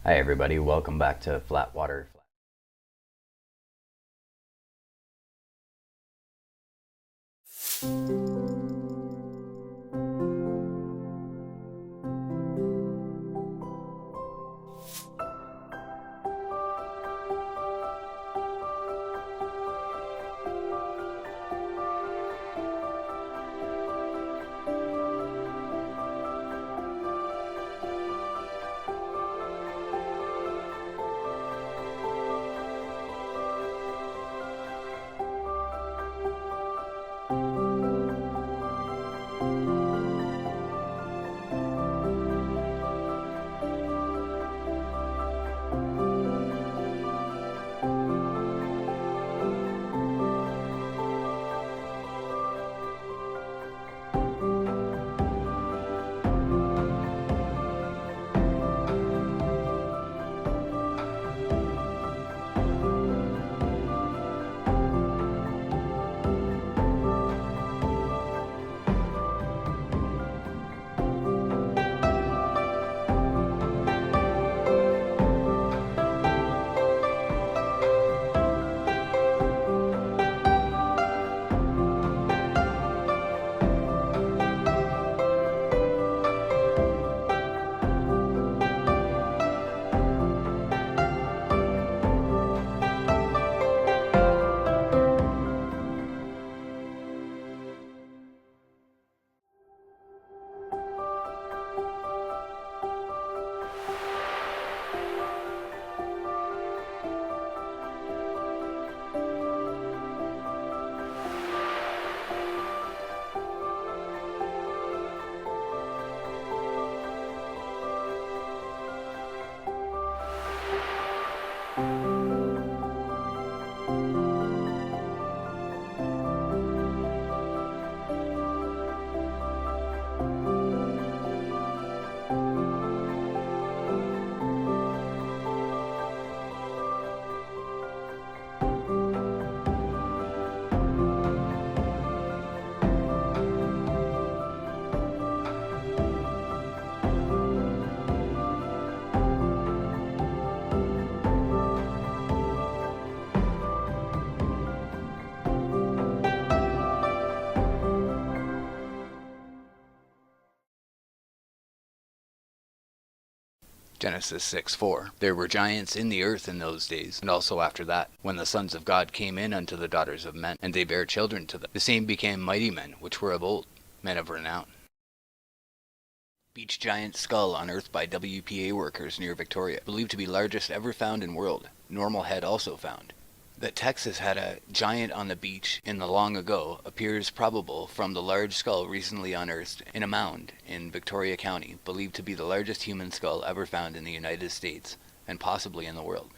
Hi everybody, welcome back to Flatwater. Genesis 6:4. There were giants in the earth in those days, and also after that, when the sons of God came in unto the daughters of men, and they bare children to them. The same became mighty men, which were of old, men of renown. Beach giant skull unearthed by WPA workers near Victoria, believed to be largest ever found in world. Normal head also found. That Texas had a giant on the beach in the long ago appears probable from the large skull recently unearthed in a mound in Victoria County, believed to be the largest human skull ever found in the United States, and possibly in the world.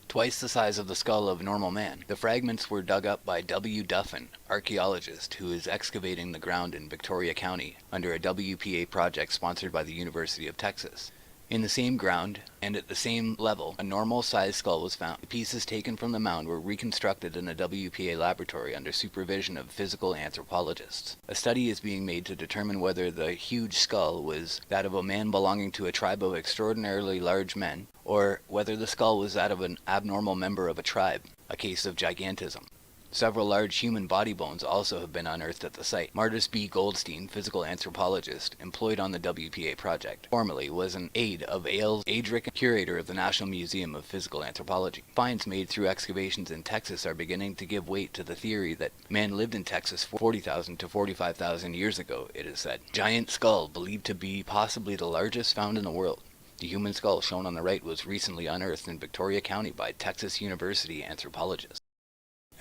Twice the size of the skull of normal man. The fragments were dug up by W. Duffin, archaeologist, who is excavating the ground in Victoria County under a WPA project sponsored by the University of Texas. In the same ground, and at the same level, a normal-sized skull was found. The pieces taken from the mound were reconstructed in a WPA laboratory under supervision of physical anthropologists. A study is being made to determine whether the huge skull was that of a man belonging to a tribe of extraordinarily large men, or whether the skull was that of an abnormal member of a tribe, a case of gigantism. Several large human body bones also have been unearthed at the site. Martis B. Goldstein, physical anthropologist employed on the WPA project, formerly was an aide of Ailes Adric, curator of the National Museum of Physical Anthropology. Finds made through excavations in Texas are beginning to give weight to the theory that man lived in Texas 40,000 to 45,000 years ago, it is said. Giant skull believed to be possibly the largest found in the world. The human skull shown on the right was recently unearthed in Victoria County by Texas University anthropologists.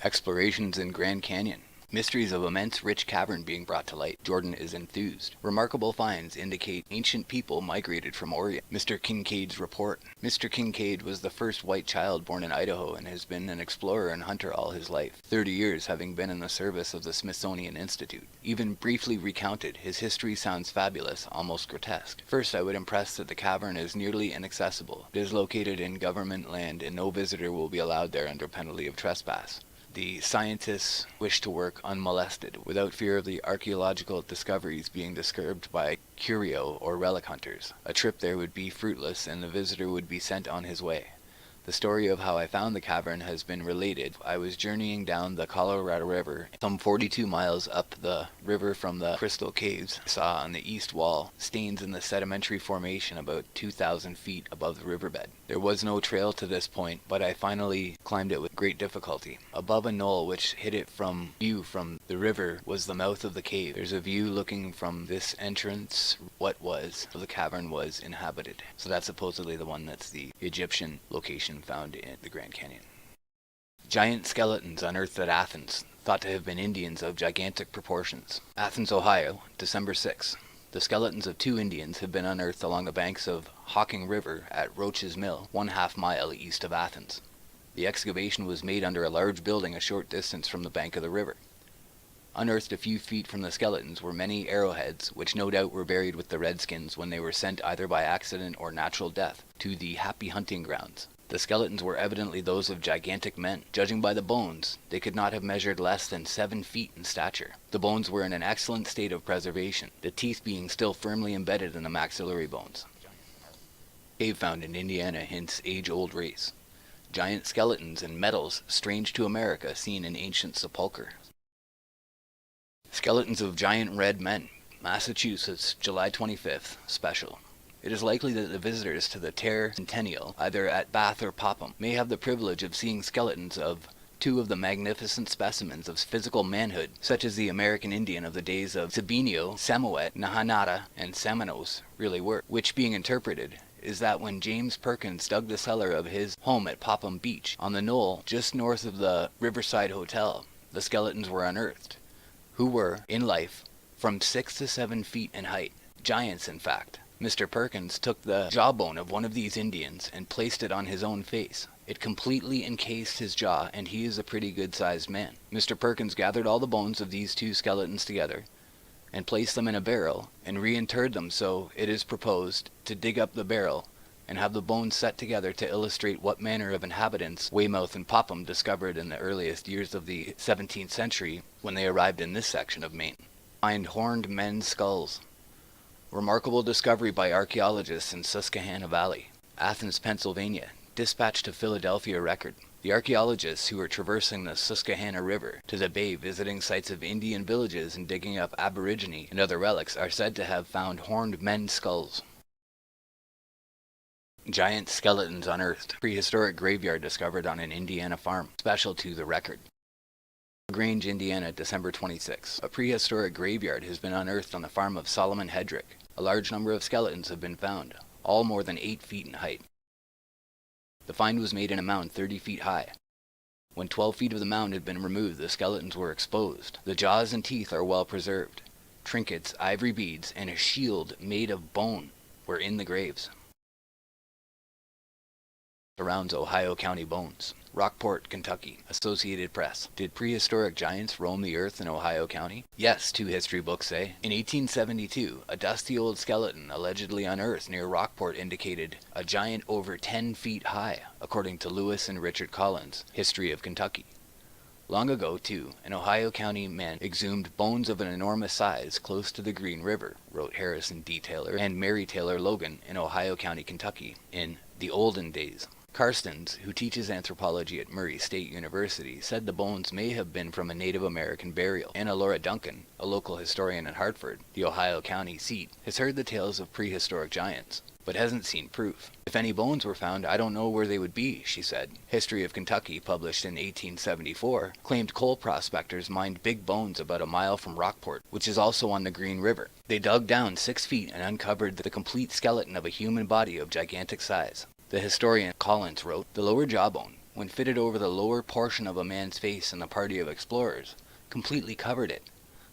Explorations in Grand Canyon. Mysteries of immense rich cavern being brought to light. Jordan is enthused. Remarkable finds indicate ancient people migrated from Orient. Mr. Kincaid's report. Mr. Kincaid was the first white child born in Idaho and has been an explorer and hunter all his life, 30 years having been in the service of the Smithsonian Institute. Even briefly recounted, his history sounds fabulous, almost grotesque. First, I would impress that the cavern is nearly inaccessible. It is located in government land and no visitor will be allowed there under penalty of trespass. the scientists wished to work unmolested, without fear of the archaeological discoveries being disturbed by curio or relic hunters. A trip there would be fruitless, and the visitor would be sent on his way. The story of how I found the cavern has been related. I was journeying down the Colorado River, some 42 miles up the river from the Crystal Caves. I saw on the east wall stains in the sedimentary formation about 2,000 feet above the riverbed. There was no trail to this point, but I finally climbed it with great difficulty. Above a knoll which hid it from view from the river was the mouth of the cave. There's a view looking from this entrance. What was the cavern was inhabited. So that's supposedly the one that's the Egyptian location found in the Grand Canyon. Giant skeletons unearthed at Athens, thought to have been Indians of gigantic proportions. Athens, Ohio, December 6. The skeletons of 2 Indians have been unearthed along the banks of Hocking River at Roach's Mill, 1/2 mile east of Athens. The excavation was made under a large building a short distance from the bank of the river. Unearthed a few feet from the skeletons were many arrowheads, which no doubt were buried with the redskins when they were sent either by accident or natural death to the happy hunting grounds. The skeletons were evidently those of gigantic men. Judging by the bones, they could not have measured less than 7 feet in stature. The bones were in an excellent state of preservation, the teeth being still firmly embedded in the maxillary bones. Cave found in Indiana hints age-old race. Giant skeletons and metals strange to America seen in ancient sepulchre. Skeletons of giant red men, Massachusetts, July 25th, special. It is likely that the visitors to the Centennial, either at Bath or Popham, may have the privilege of seeing skeletons of 2 of the magnificent specimens of physical manhood, such as the American Indian of the days of Sabinio, Samoet, Nahanata, and Samanos really were, which being interpreted is that when James Perkins dug the cellar of his home at Popham Beach, on the knoll just north of the Riverside Hotel, the skeletons were unearthed, who were, in life, from 6 to 7 feet in height, giants in fact. Mr. Perkins took the jawbone of one of these Indians and placed it on his own face. It completely encased his jaw, and he is a pretty good-sized man. Mr. Perkins gathered all the bones of these 2 skeletons together and placed them in a barrel and reinterred them, so it is proposed to dig up the barrel and have the bones set together to illustrate what manner of inhabitants Weymouth and Popham discovered in the earliest years of the 17th century when they arrived in this section of Maine. Find horned men's skulls. Remarkable discovery by archaeologists in Susquehanna Valley, Athens, Pennsylvania. Dispatch to Philadelphia Record. The archaeologists who were traversing the Susquehanna River to the bay visiting sites of Indian villages and digging up aborigine and other relics are said to have found horned men's skulls. Giant skeletons unearthed. Prehistoric graveyard discovered on an Indiana farm. Special to the Record. Grange, Indiana, December 26. A prehistoric graveyard has been unearthed on the farm of Solomon Hedrick. A large number of skeletons have been found, all more than 8 feet in height. The find was made in a mound 30 feet high. When 12 feet of the mound had been removed, the skeletons were exposed. The jaws and teeth are well preserved. Trinkets, ivory beads, and a shield made of bone were in the graves. Surrounds Ohio County bones. Rockport, Kentucky. Associated Press. Did prehistoric giants roam the earth in Ohio County? Yes, 2 history books say. In 1872, a dusty old skeleton allegedly unearthed near Rockport indicated a giant over 10 feet high, according to Lewis and Richard Collins' History of Kentucky. Long ago, too, an Ohio County man exhumed bones of an enormous size close to the Green River, wrote Harrison D. Taylor and Mary Taylor Logan in Ohio County, Kentucky, in The Olden Days. Karstens, who teaches anthropology at Murray State University, said the bones may have been from a Native American burial. Anna Laura Duncan, a local historian in Hartford, the Ohio County seat, has heard the tales of prehistoric giants, but hasn't seen proof. If any bones were found, I don't know where they would be, she said. History of Kentucky, published in 1874, claimed coal prospectors mined big bones about a mile from Rockport, which is also on the Green River. They dug down 6 feet and uncovered the complete skeleton of a human body of gigantic size. The historian Collins wrote, the lower jawbone, when fitted over the lower portion of a man's face in the party of explorers, completely covered it.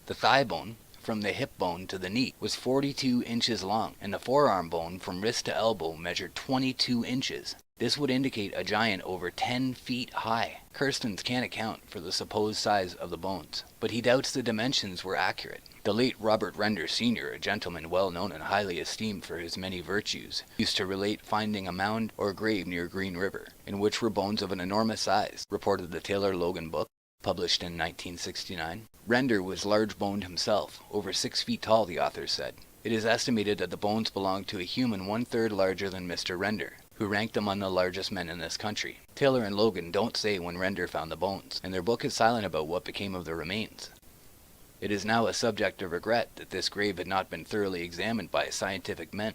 The thigh bone, from the hip bone to the knee, was 42 inches long, and the forearm bone from wrist to elbow measured 22 inches. This would indicate a giant over 10 feet high. Kirstens can't account for the supposed size of the bones, but he doubts the dimensions were accurate. The late Robert Render Sr., a gentleman well known and highly esteemed for his many virtues, used to relate finding a mound or grave near Green River, in which were bones of an enormous size, reported the Taylor Logan book. published in 1969. Render was large-boned himself, over 6 feet tall, the authors said. It is estimated that the bones belonged to a human 1/3 larger than Mr. Render, who ranked among the largest men in this country. Taylor and Logan don't say when Render found the bones, and their book is silent about what became of the remains. It is now a subject of regret that this grave had not been thoroughly examined by scientific men,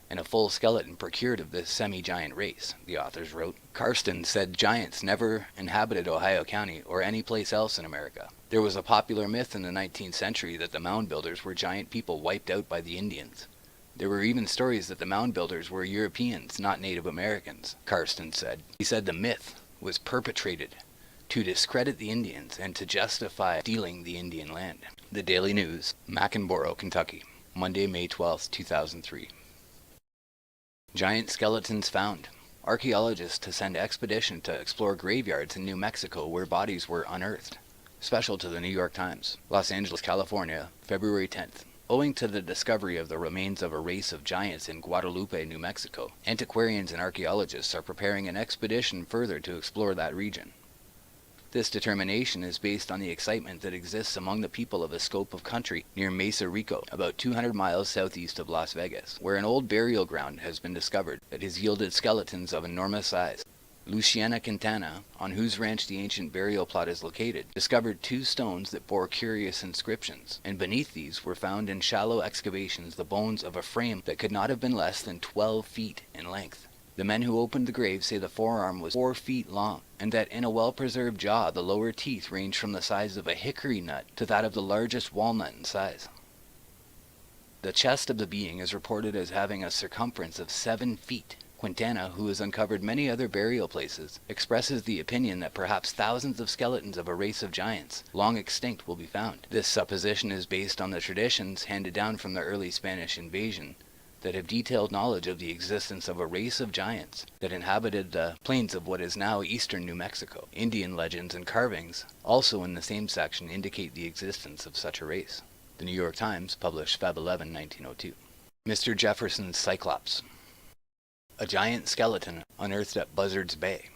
and a full skeleton procured of this semi-giant race, the authors wrote. Karsten said giants never inhabited Ohio County or any place else in America. There was a popular myth in the 19th century that the mound builders were giant people wiped out by the Indians. There were even stories that the mound builders were Europeans, not Native Americans, Karsten said. He said the myth was perpetrated to discredit the Indians and to justify stealing the Indian land. The Daily News, Mackenboro, Kentucky, Monday, May 12, 2003. Giant skeletons found. Archaeologists to send expedition to explore graveyards in New Mexico where bodies were unearthed. Special to the New York Times, Los Angeles, California, February 10th. Owing to the discovery of the remains of a race of giants in Guadalupe, New Mexico, antiquarians and archaeologists are preparing an expedition further to explore that region. This determination is based on the excitement that exists among the people of a scope of country near Mesa Rico, about 200 miles southeast of Las Vegas, where an old burial ground has been discovered that has yielded skeletons of enormous size. Luciana Quintana, on whose ranch the ancient burial plot is located, discovered 2 stones that bore curious inscriptions, and beneath these were found in shallow excavations the bones of a frame that could not have been less than 12 feet in length. The men who opened the grave say the forearm was 4 feet long, and that in a well-preserved jaw the lower teeth ranged from the size of a hickory nut to that of the largest walnut in size. The chest of the being is reported as having a circumference of 7 feet. Quintana, who has uncovered many other burial places, expresses the opinion that perhaps thousands of skeletons of a race of giants, long extinct, will be found. This supposition is based on the traditions handed down from the early Spanish invasion that have detailed knowledge of the existence of a race of giants that inhabited the plains of what is now eastern New Mexico. Indian legends and carvings, also in the same section, indicate the existence of such a race. The New York Times, published Feb 11, 1902. Mr. Jefferson's Cyclops. A giant skeleton unearthed at Buzzards Bay.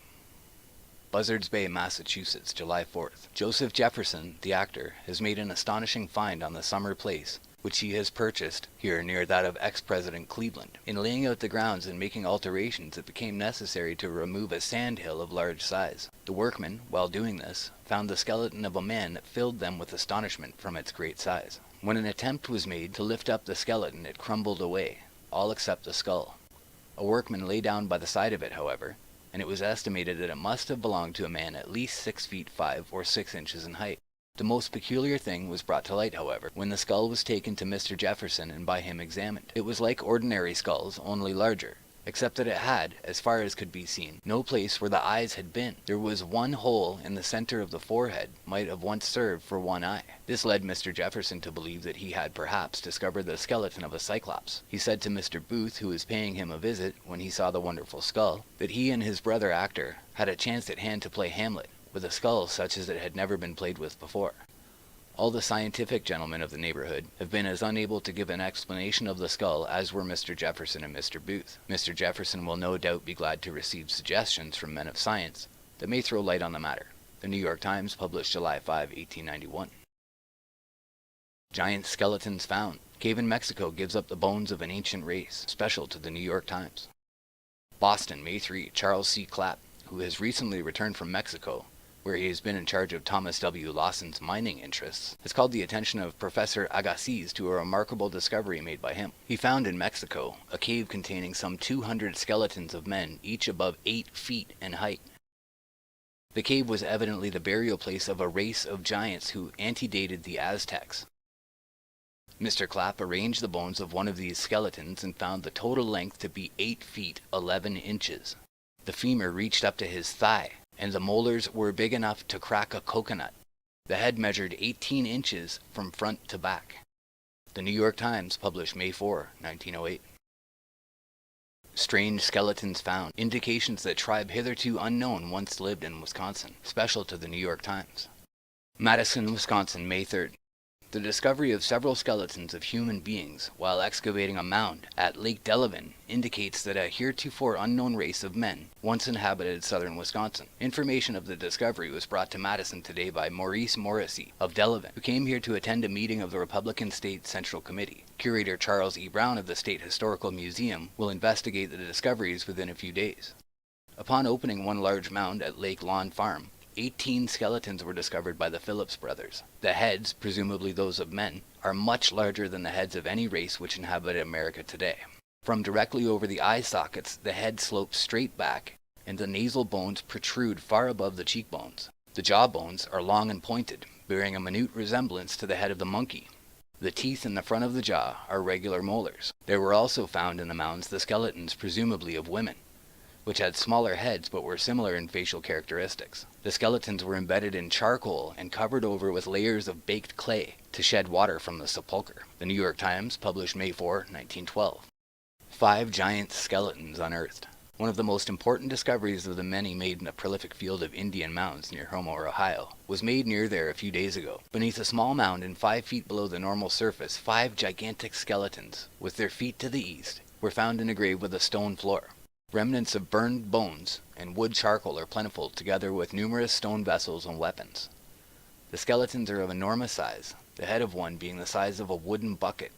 Buzzards Bay, Massachusetts, July 4th. Joseph Jefferson, the actor, has made an astonishing find on the Summer Place, which he has purchased here near that of ex-President Cleveland. In laying out the grounds and making alterations, it became necessary to remove a sand hill of large size. The workmen, while doing this, found the skeleton of a man that filled them with astonishment from its great size. When an attempt was made to lift up the skeleton, it crumbled away, all except the skull. A workman lay down by the side of it, however, and it was estimated that it must have belonged to a man at least 6 feet 5 or 6 inches in height. The most peculiar thing was brought to light, however, when the skull was taken to Mr. Jefferson and by him examined. It was like ordinary skulls, only larger, except that it had, as far as could be seen, no place where the eyes had been. There was one hole in the center of the forehead, might have once served for one eye. This led Mr. Jefferson to believe that he had perhaps discovered the skeleton of a cyclops. He said to Mr. Booth, who was paying him a visit when he saw the wonderful skull, that he and his brother actor had a chance at hand to play Hamlet, with a skull such as it had never been played with before. All the scientific gentlemen of the neighborhood have been as unable to give an explanation of the skull as were Mr. Jefferson and Mr. Booth. Mr. Jefferson will no doubt be glad to receive suggestions from men of science that may throw light on the matter. The New York Times, published July 5, 1891. Giant skeletons found. Cave in Mexico gives up the bones of an ancient race. Special to the New York Times. Boston, May 3. Charles C. Clapp, who has recently returned from Mexico, where he has been in charge of Thomas W. Lawson's mining interests, has called the attention of Professor Agassiz to a remarkable discovery made by him. He found in Mexico a cave containing some 200 skeletons of men, each above 8 feet in height. The cave was evidently the burial place of a race of giants who antedated the Aztecs. Mr. Clapp arranged the bones of one of these skeletons and found the total length to be 8 feet 11 inches. The femur reached up to his thigh, and the molars were big enough to crack a coconut. The head measured 18 inches from front to back. The New York Times, published May 4, 1908. Strange skeletons found. Indications that tribe hitherto unknown once lived in Wisconsin. Special to the New York Times. Madison, Wisconsin, May 3rd. The discovery of several skeletons of human beings while excavating a mound at Lake Delavan indicates that a heretofore unknown race of men once inhabited southern Wisconsin. Information of the discovery was brought to Madison today by Maurice Morrissey of Delavan, who came here to attend a meeting of the Republican State Central Committee. Curator Charles E. Brown of the State Historical Museum will investigate the discoveries within a few days. Upon opening one large mound at Lake Lawn Farm, 18 skeletons were discovered by the Phillips brothers. The heads, presumably those of men, are much larger than the heads of any race which inhabited America today. From directly over the eye sockets, the head slopes straight back, and the nasal bones protrude far above the cheekbones. The jaw bones are long and pointed, bearing a minute resemblance to the head of the monkey. The teeth in the front of the jaw are regular molars. There were also found in the mounds the skeletons presumably of women, which had smaller heads but were similar in facial characteristics. The skeletons were embedded in charcoal and covered over with layers of baked clay to shed water from the sepulchre. The New York Times published May 4, 1912. 5 giant skeletons unearthed. One of the most important discoveries of the many made in the prolific field of Indian mounds near Homer, Ohio, was made near there a few days ago. Beneath a small mound and 5 feet below the normal surface, 5 gigantic skeletons, with their feet to the east, were found in a grave with a stone floor. Remnants of burned bones and wood charcoal are plentiful, together with numerous stone vessels and weapons. The skeletons are of enormous size, the head of one being the size of a wooden bucket.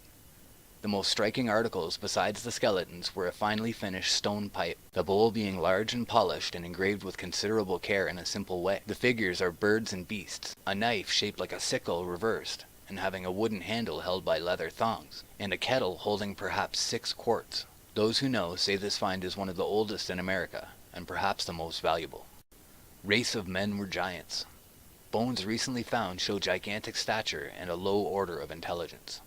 The most striking articles besides the skeletons were a finely finished stone pipe, the bowl being large and polished and engraved with considerable care in a simple way. The figures are birds and beasts, a knife shaped like a sickle reversed, and having a wooden handle held by leather thongs, and a kettle holding perhaps 6 quarts. Those who know say this find is one of the oldest in America, and perhaps the most valuable. Race of men were giants. Bones recently found show gigantic stature and a low order of intelligence.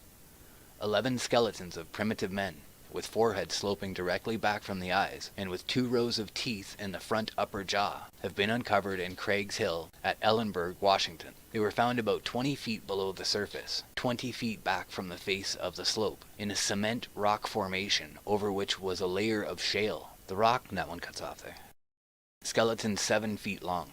11 skeletons of primitive men, with foreheads sloping directly back from the eyes, and with 2 rows of teeth in the front upper jaw, have been uncovered in Craig's Hill at Ellenburg, Washington. They were found about 20 feet below the surface, 20 feet back from the face of the slope, in a cement rock formation over which was a layer of shale. The rock, that one cuts off there. Skeleton 7 feet long.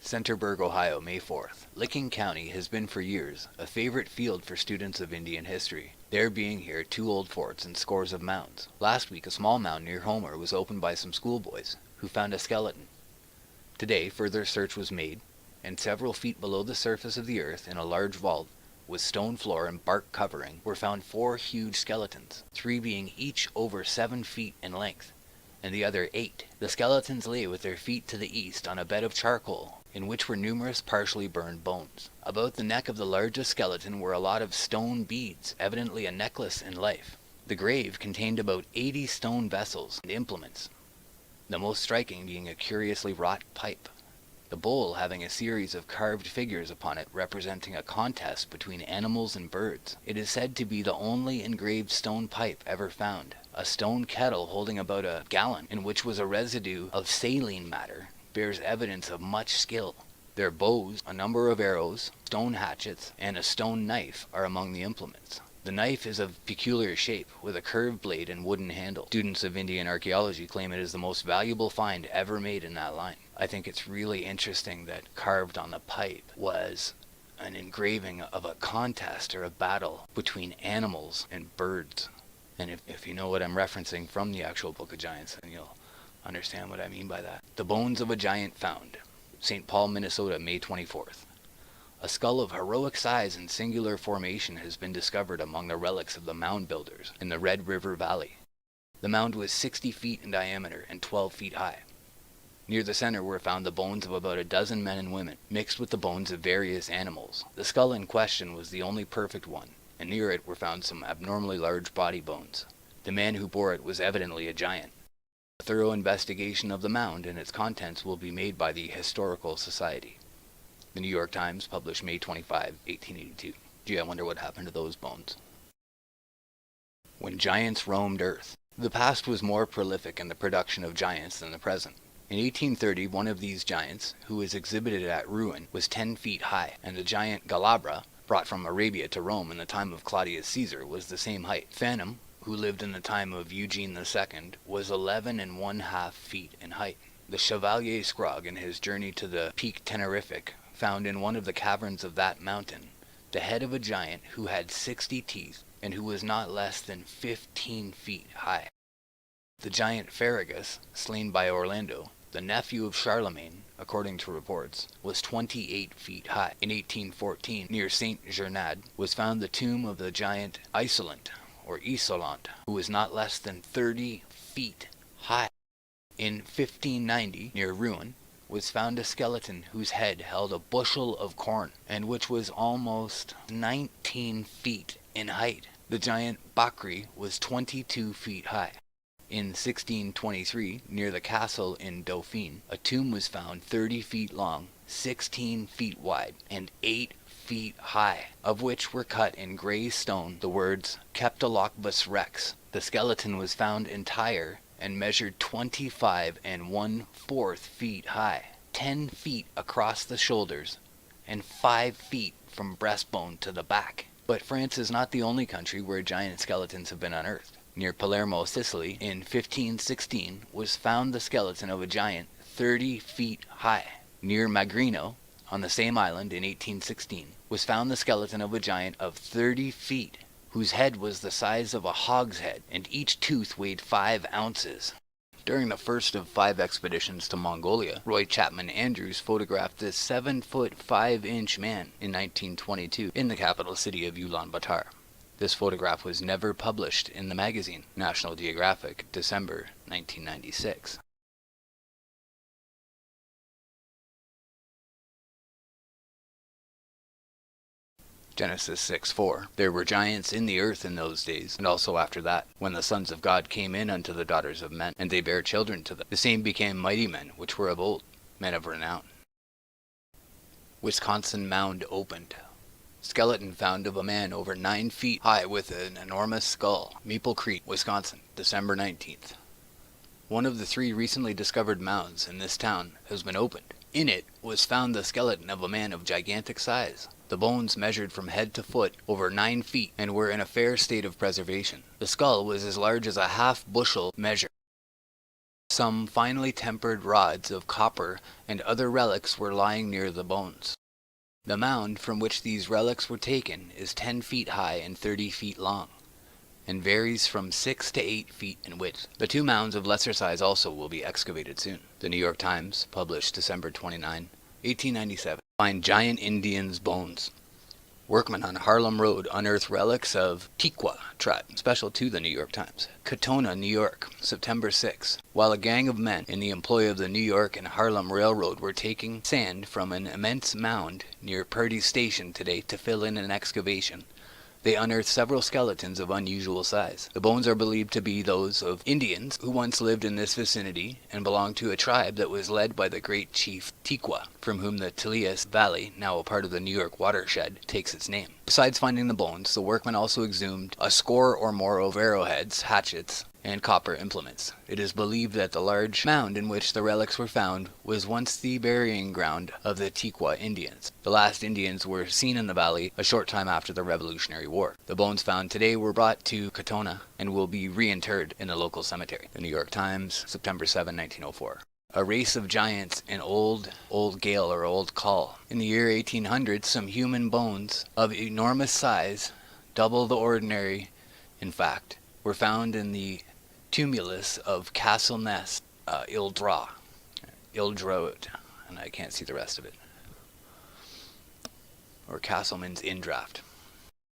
Centerburg, Ohio, May 4th. Licking County has been for years a favorite field for students of Indian history, there being here 2 old forts and scores of mounds. Last week a small mound near Homer was opened by some schoolboys, who found a skeleton. Today further search was made, and several feet below the surface of the earth in a large vault, with stone floor and bark covering, were found 4 huge skeletons, 3 being each over 7 feet in length, and the other 8. The skeletons lay with their feet to the east on a bed of charcoal, in which were numerous partially burned bones. About the neck of the largest skeleton were a lot of stone beads, evidently a necklace in life. The grave contained about 80 stone vessels and implements, the most striking being a curiously wrought pipe, the bowl having a series of carved figures upon it representing a contest between animals and birds. It is said to be the only engraved stone pipe ever found. A stone kettle holding about a gallon, in which was a residue of saline matter, bears evidence of much skill. Their bows, a number of arrows, stone hatchets, and a stone knife are among the implements. The knife is of peculiar shape, with a curved blade and wooden handle. Students of Indian archaeology claim it is the most valuable find ever made in that line. I think it's really interesting that carved on the pipe was an engraving of a contest or a battle between animals and birds. And if you know what I'm referencing from the actual Book of Giants, then you'll understand what I mean by that. The bones of a giant found. St. Paul, Minnesota, May 24th. A skull of heroic size and singular formation has been discovered among the relics of the mound builders in the Red River Valley. The mound was 60 feet in diameter and 12 feet high. Near the center were found the bones of about a dozen men and women, mixed with the bones of various animals. The skull in question was the only perfect one, and near it were found some abnormally large body bones. The man who bore it was evidently a giant. A thorough investigation of the mound and its contents will be made by the Historical Society. The New York Times published May 25, 1882. Gee, I wonder what happened to those bones. When giants roamed Earth. The past was more prolific in the production of giants than the present. In 1830, one of these giants, who was exhibited at Rouen, was 10 feet high, and the giant Galabra, brought from Arabia to Rome in the time of Claudius Caesar, was the same height. Phanom, who lived in the time of Eugene II, was 11½ feet in height. The Chevalier Scrogg, in his journey to the Peak Tenerific, found in one of the caverns of that mountain the head of a giant who had 60 teeth and who was not less than 15 feet high. The giant Ferragus, slain by Orlando, the nephew of Charlemagne, according to reports, was 28 feet high. In 1814, near Saint Gernad, was found the tomb of the giant Isolant, or Isolant, who was not less than 30 feet high. In 1590, near Rouen, was found a skeleton whose head held a bushel of corn, and which was almost 19 feet in height. The giant Bakri was 22 feet high. In 1623, near the castle in Dauphine, a tomb was found 30 feet long, 16 feet wide, and 8 feet high, of which were cut in grey stone the words Keptalocbus Rex. The skeleton was found entire and measured 25 1/4 feet high, 10 feet across the shoulders, and 5 feet from breastbone to the back. But France is not the only country where giant skeletons have been unearthed. Near Palermo, Sicily, in 1516, was found the skeleton of a giant 30 feet high. Near Magrino, on the same island, in 1816, was found the skeleton of a giant of 30 feet, whose head was the size of a hogshead, and each tooth weighed 5 ounces. During the first of 5 expeditions to Mongolia, Roy Chapman Andrews photographed this 7-foot 5-inch man in 1922 in the capital city of Ulaanbaatar. This photograph was never published in the magazine National Geographic, December 1996. Genesis 6:4. There were giants in the earth in those days, and also after that, when the sons of God came in unto the daughters of men, and they bare children to them. The same became mighty men, which were of old, men of renown. Wisconsin Mound opened. Skeleton found of a man over 9 feet high with an enormous skull. Maple Creek, Wisconsin, December 19th. One of the 3 recently discovered mounds in this town has been opened. In it was found the skeleton of a man of gigantic size. The bones measured from head to foot over 9 feet and were in a fair state of preservation. The skull was as large as a half-bushel measure. Some finely tempered rods of copper and other relics were lying near the bones. The mound from which these relics were taken is 10 feet high and 30 feet long, and varies from 6 to 8 feet in width. The 2 mounds of lesser size also will be excavated soon. The New York Times, published December 29, 1897. Find giant Indians' bones. Workmen on Harlem Road unearth relics of Tequa tribe. Special to the New York Times. Katona, New York, September 6. While a gang of men in the employ of the New York and Harlem Railroad were taking sand from an immense mound near Purdy's Station today to fill in an excavation, they unearthed several skeletons of unusual size. The bones are believed to be those of Indians who once lived in this vicinity and belonged to a tribe that was led by the great chief Tequa, from whom the Tilias Valley, now a part of the New York watershed, takes its name. Besides finding the bones, the workmen also exhumed a score or more of arrowheads, hatchets, and copper implements. It is believed that the large mound in which the relics were found was once the burying ground of the Tequa Indians. The last Indians were seen in the valley a short time after the Revolutionary War. The bones found today were brought to Katona and will be reinterred in the local cemetery. The New York Times, September 7, 1904. A race of giants in Old Gale or Old Call. In the year 1800, some human bones of enormous size, double the ordinary, in fact, were found in the tumulus of Castle Nest, Ildra, and I can't see the rest of it. Or Castleman's Indraft.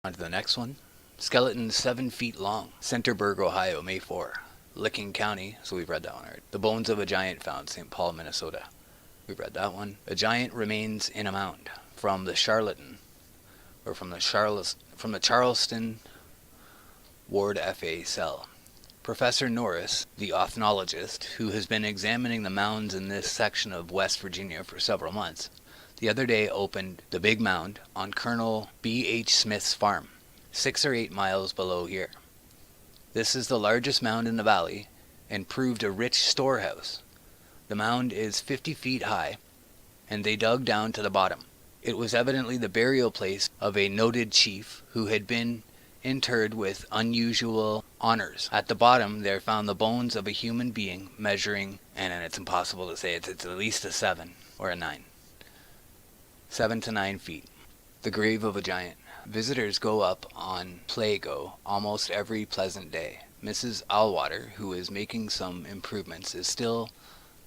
On to the next one. Skeleton 7 feet long. Centerburg, Ohio, May 4. Licking County, so we've read that one already. The bones of a giant found, St. Paul, Minnesota. We've read that one. A giant remains in a mound. From the Charlatan, or from the Charleston Ward FA cell. Professor Norris, the ethnologist, who has been examining the mounds in this section of West Virginia for several months, the other day opened the Big Mound on Colonel B.H. Smith's farm, 6 or 8 miles below here. This is the largest mound in the valley and proved a rich storehouse. The mound is 50 feet high, and they dug down to the bottom. It was evidently the burial place of a noted chief who had been interred with unusual honors. At the bottom, they found the bones of a human being measuring, and it's impossible to say, it's at least a 7 or a 9. 7 to 9 feet. The grave of a giant. Visitors go up on Plago almost every pleasant day. Mrs. Allwater, who is making some improvements, is still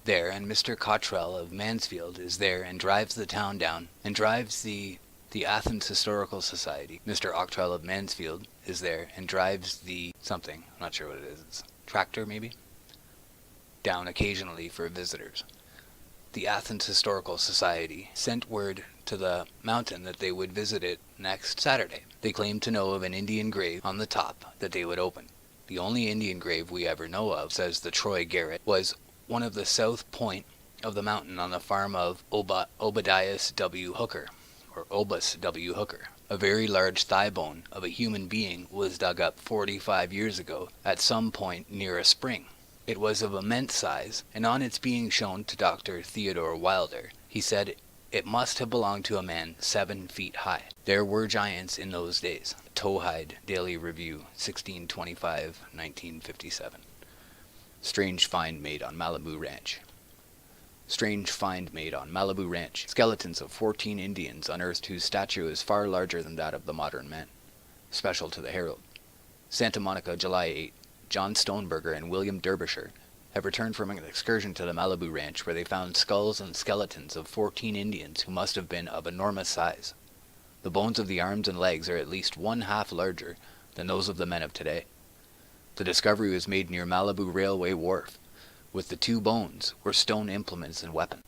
there, and Mr. Cottrell of Mansfield is there and drives the town down, and drives the Athens Historical Society. Mr. Cottrell of Mansfield is there and drives the something, I'm not sure what it is, it's tractor maybe, down occasionally for visitors. The Athens Historical Society sent word to the mountain that they would visit it next Saturday. They claimed to know of an Indian grave on the top that they would open. The only Indian grave we ever know of, says the Troy Garrett, was one of the south point of the mountain on the farm of Obadias W. Hooker, or Obus W. Hooker. A very large thigh bone of a human being was dug up 45 years ago at some point near a spring. It was of immense size, and on its being shown to Dr. Theodore Wilder, he said it must have belonged to a man 7 feet high. There were giants in those days. Towhide Daily Review, 1625-1957. Strange find made on Malibu Ranch. Strange find made on Malibu Ranch. Skeletons of 14 Indians unearthed whose stature is far larger than that of the modern man. Special to the Herald. Santa Monica, July 8. John Stoneberger and William Derbyshire have returned from an excursion to the Malibu Ranch where they found skulls and skeletons of 14 Indians who must have been of enormous size. The bones of the arms and legs are at least 1/2 larger than those of the men of today. The discovery was made near Malibu Railway Wharf. With the 2 bones were stone implements and weapons.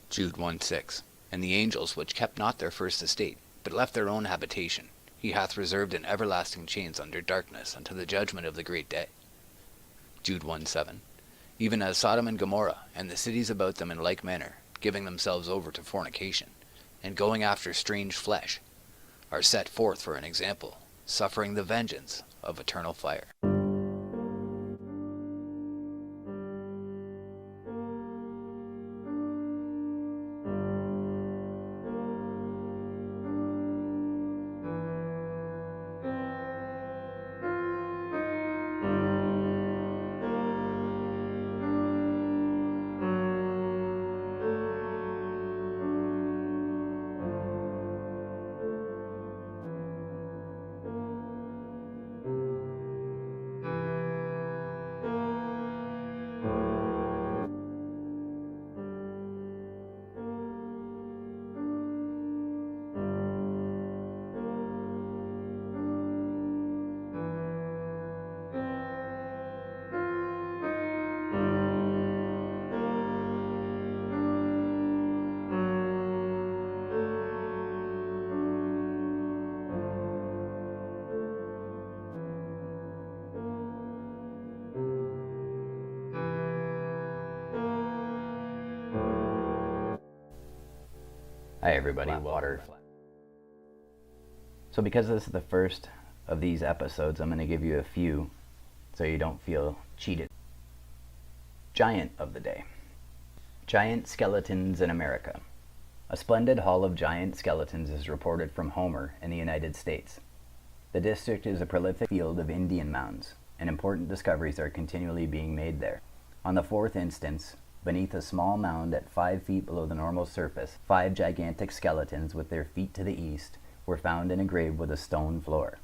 Jude 1:6. And the angels which kept not their first estate, but left their own habitation, he hath reserved in everlasting chains under darkness unto the judgment of the great day. Jude 1:7. Even as Sodom and Gomorrah, and the cities about them in like manner, giving themselves over to fornication, and going after strange flesh, are set forth for an example, suffering the vengeance of eternal fire. Hi everybody, So because this is the first of these episodes, I'm going to give you a few so you don't feel cheated. Giant of the day. Giant skeletons in America. A splendid haul of giant skeletons is reported from Homer in the United States. The district is a prolific field of Indian mounds, and important discoveries are continually being made there. On the 4th instance, beneath a small mound at 5 feet below the normal surface, 5 gigantic skeletons with their feet to the east were found in a grave with a stone floor.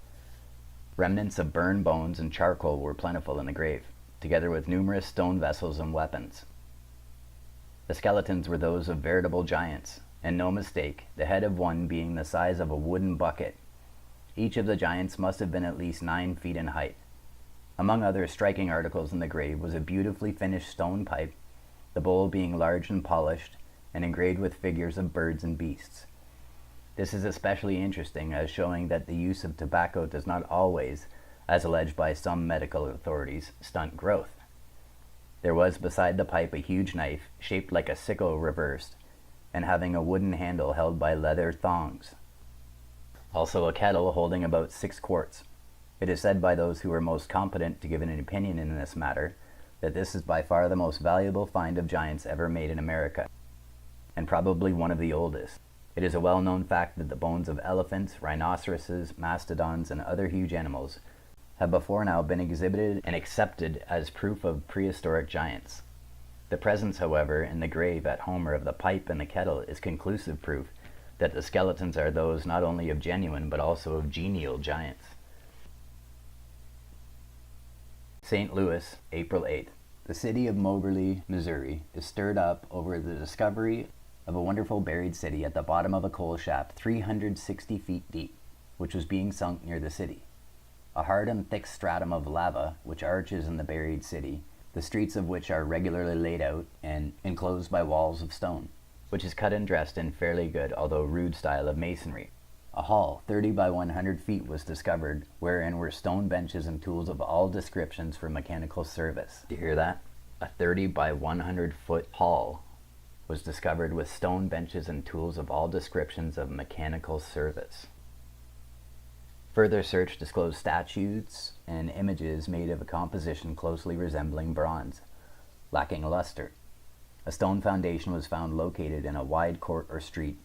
Remnants of burned bones and charcoal were plentiful in the grave, together with numerous stone vessels and weapons. The skeletons were those of veritable giants, and no mistake, the head of one being the size of a wooden bucket. Each of the giants must have been at least 9 feet in height. Among other striking articles in the grave was a beautifully finished stone pipe, the bowl being large and polished, and engraved with figures of birds and beasts. This is especially interesting as showing that the use of tobacco does not always, as alleged by some medical authorities, stunt growth. There was beside the pipe a huge knife, shaped like a sickle reversed, and having a wooden handle held by leather thongs. Also a kettle holding about 6 quarts. It is said by those who are most competent to give an opinion in this matter that this is by far the most valuable find of giants ever made in America, and probably one of the oldest. It is a well-known fact that the bones of elephants, rhinoceroses, mastodons, and other huge animals have before now been exhibited and accepted as proof of prehistoric giants. The presence, however, in the grave at Homer of the pipe and the kettle is conclusive proof that the skeletons are those not only of genuine but also of genial giants. St. Louis, April 8th. The city of Moberly, Missouri, is stirred up over the discovery of a wonderful buried city at the bottom of a coal shaft 360 feet deep, which was being sunk near the city. A hard and thick stratum of lava, which arches in the buried city, the streets of which are regularly laid out and enclosed by walls of stone, which is cut and dressed in fairly good, although rude style of masonry. A hall 30 by 100 feet was discovered, wherein were stone benches and tools of all descriptions for mechanical service. Do you hear that? A 30 by 100 foot hall was discovered with stone benches and tools of all descriptions of mechanical service. Further search disclosed statues and images made of a composition closely resembling bronze, lacking luster. A stone foundation was found located in a wide court or street,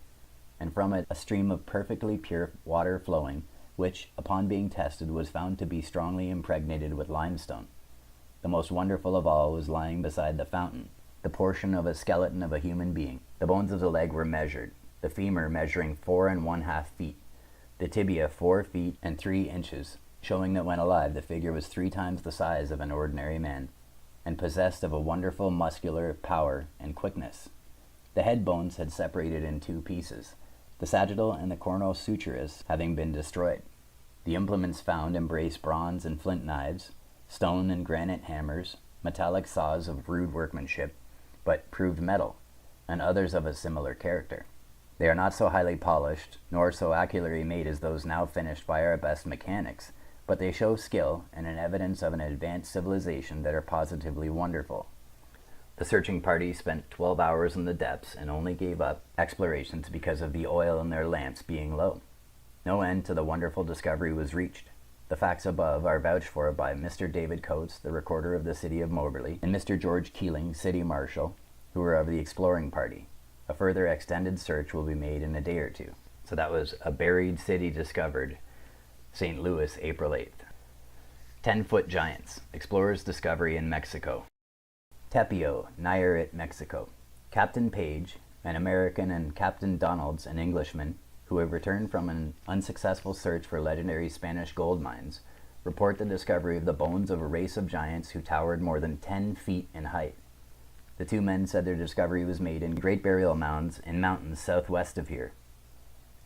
and from it a stream of perfectly pure water flowing, which, upon being tested, was found to be strongly impregnated with limestone. The most wonderful of all was lying beside the fountain, the portion of a skeleton of a human being. The bones of the leg were measured, the femur measuring 4½ feet, the tibia 4 feet and 3 inches, showing that when alive the figure was 3 times the size of an ordinary man, and possessed of a wonderful muscular power and quickness. The head bones had separated in 2 pieces, the sagittal and the cornosuturus having been destroyed. The implements found embrace bronze and flint knives, stone and granite hammers, metallic saws of rude workmanship, but proved metal, and others of a similar character. They are not so highly polished, nor so accurately made as those now finished by our best mechanics, but they show skill and an evidence of an advanced civilization that are positively wonderful. The searching party spent 12 hours in the depths and only gave up explorations because of the oil in their lamps being low. No end to the wonderful discovery was reached. The facts above are vouched for by Mr. David Coates, the recorder of the city of Moberly, and Mr. George Keeling, city marshal, who were of the exploring party. A further extended search will be made in a day or 2. So that was a buried city discovered, St. Louis, April 8th. 10-foot giants, explorers' discovery in Mexico. Tepio, Nayarit, Mexico. Captain Page, an American, and Captain Donalds, an Englishman, who have returned from an unsuccessful search for legendary Spanish gold mines, report the discovery of the bones of a race of giants who towered more than 10 feet in height. The 2 men said their discovery was made in great burial mounds in mountains southwest of here,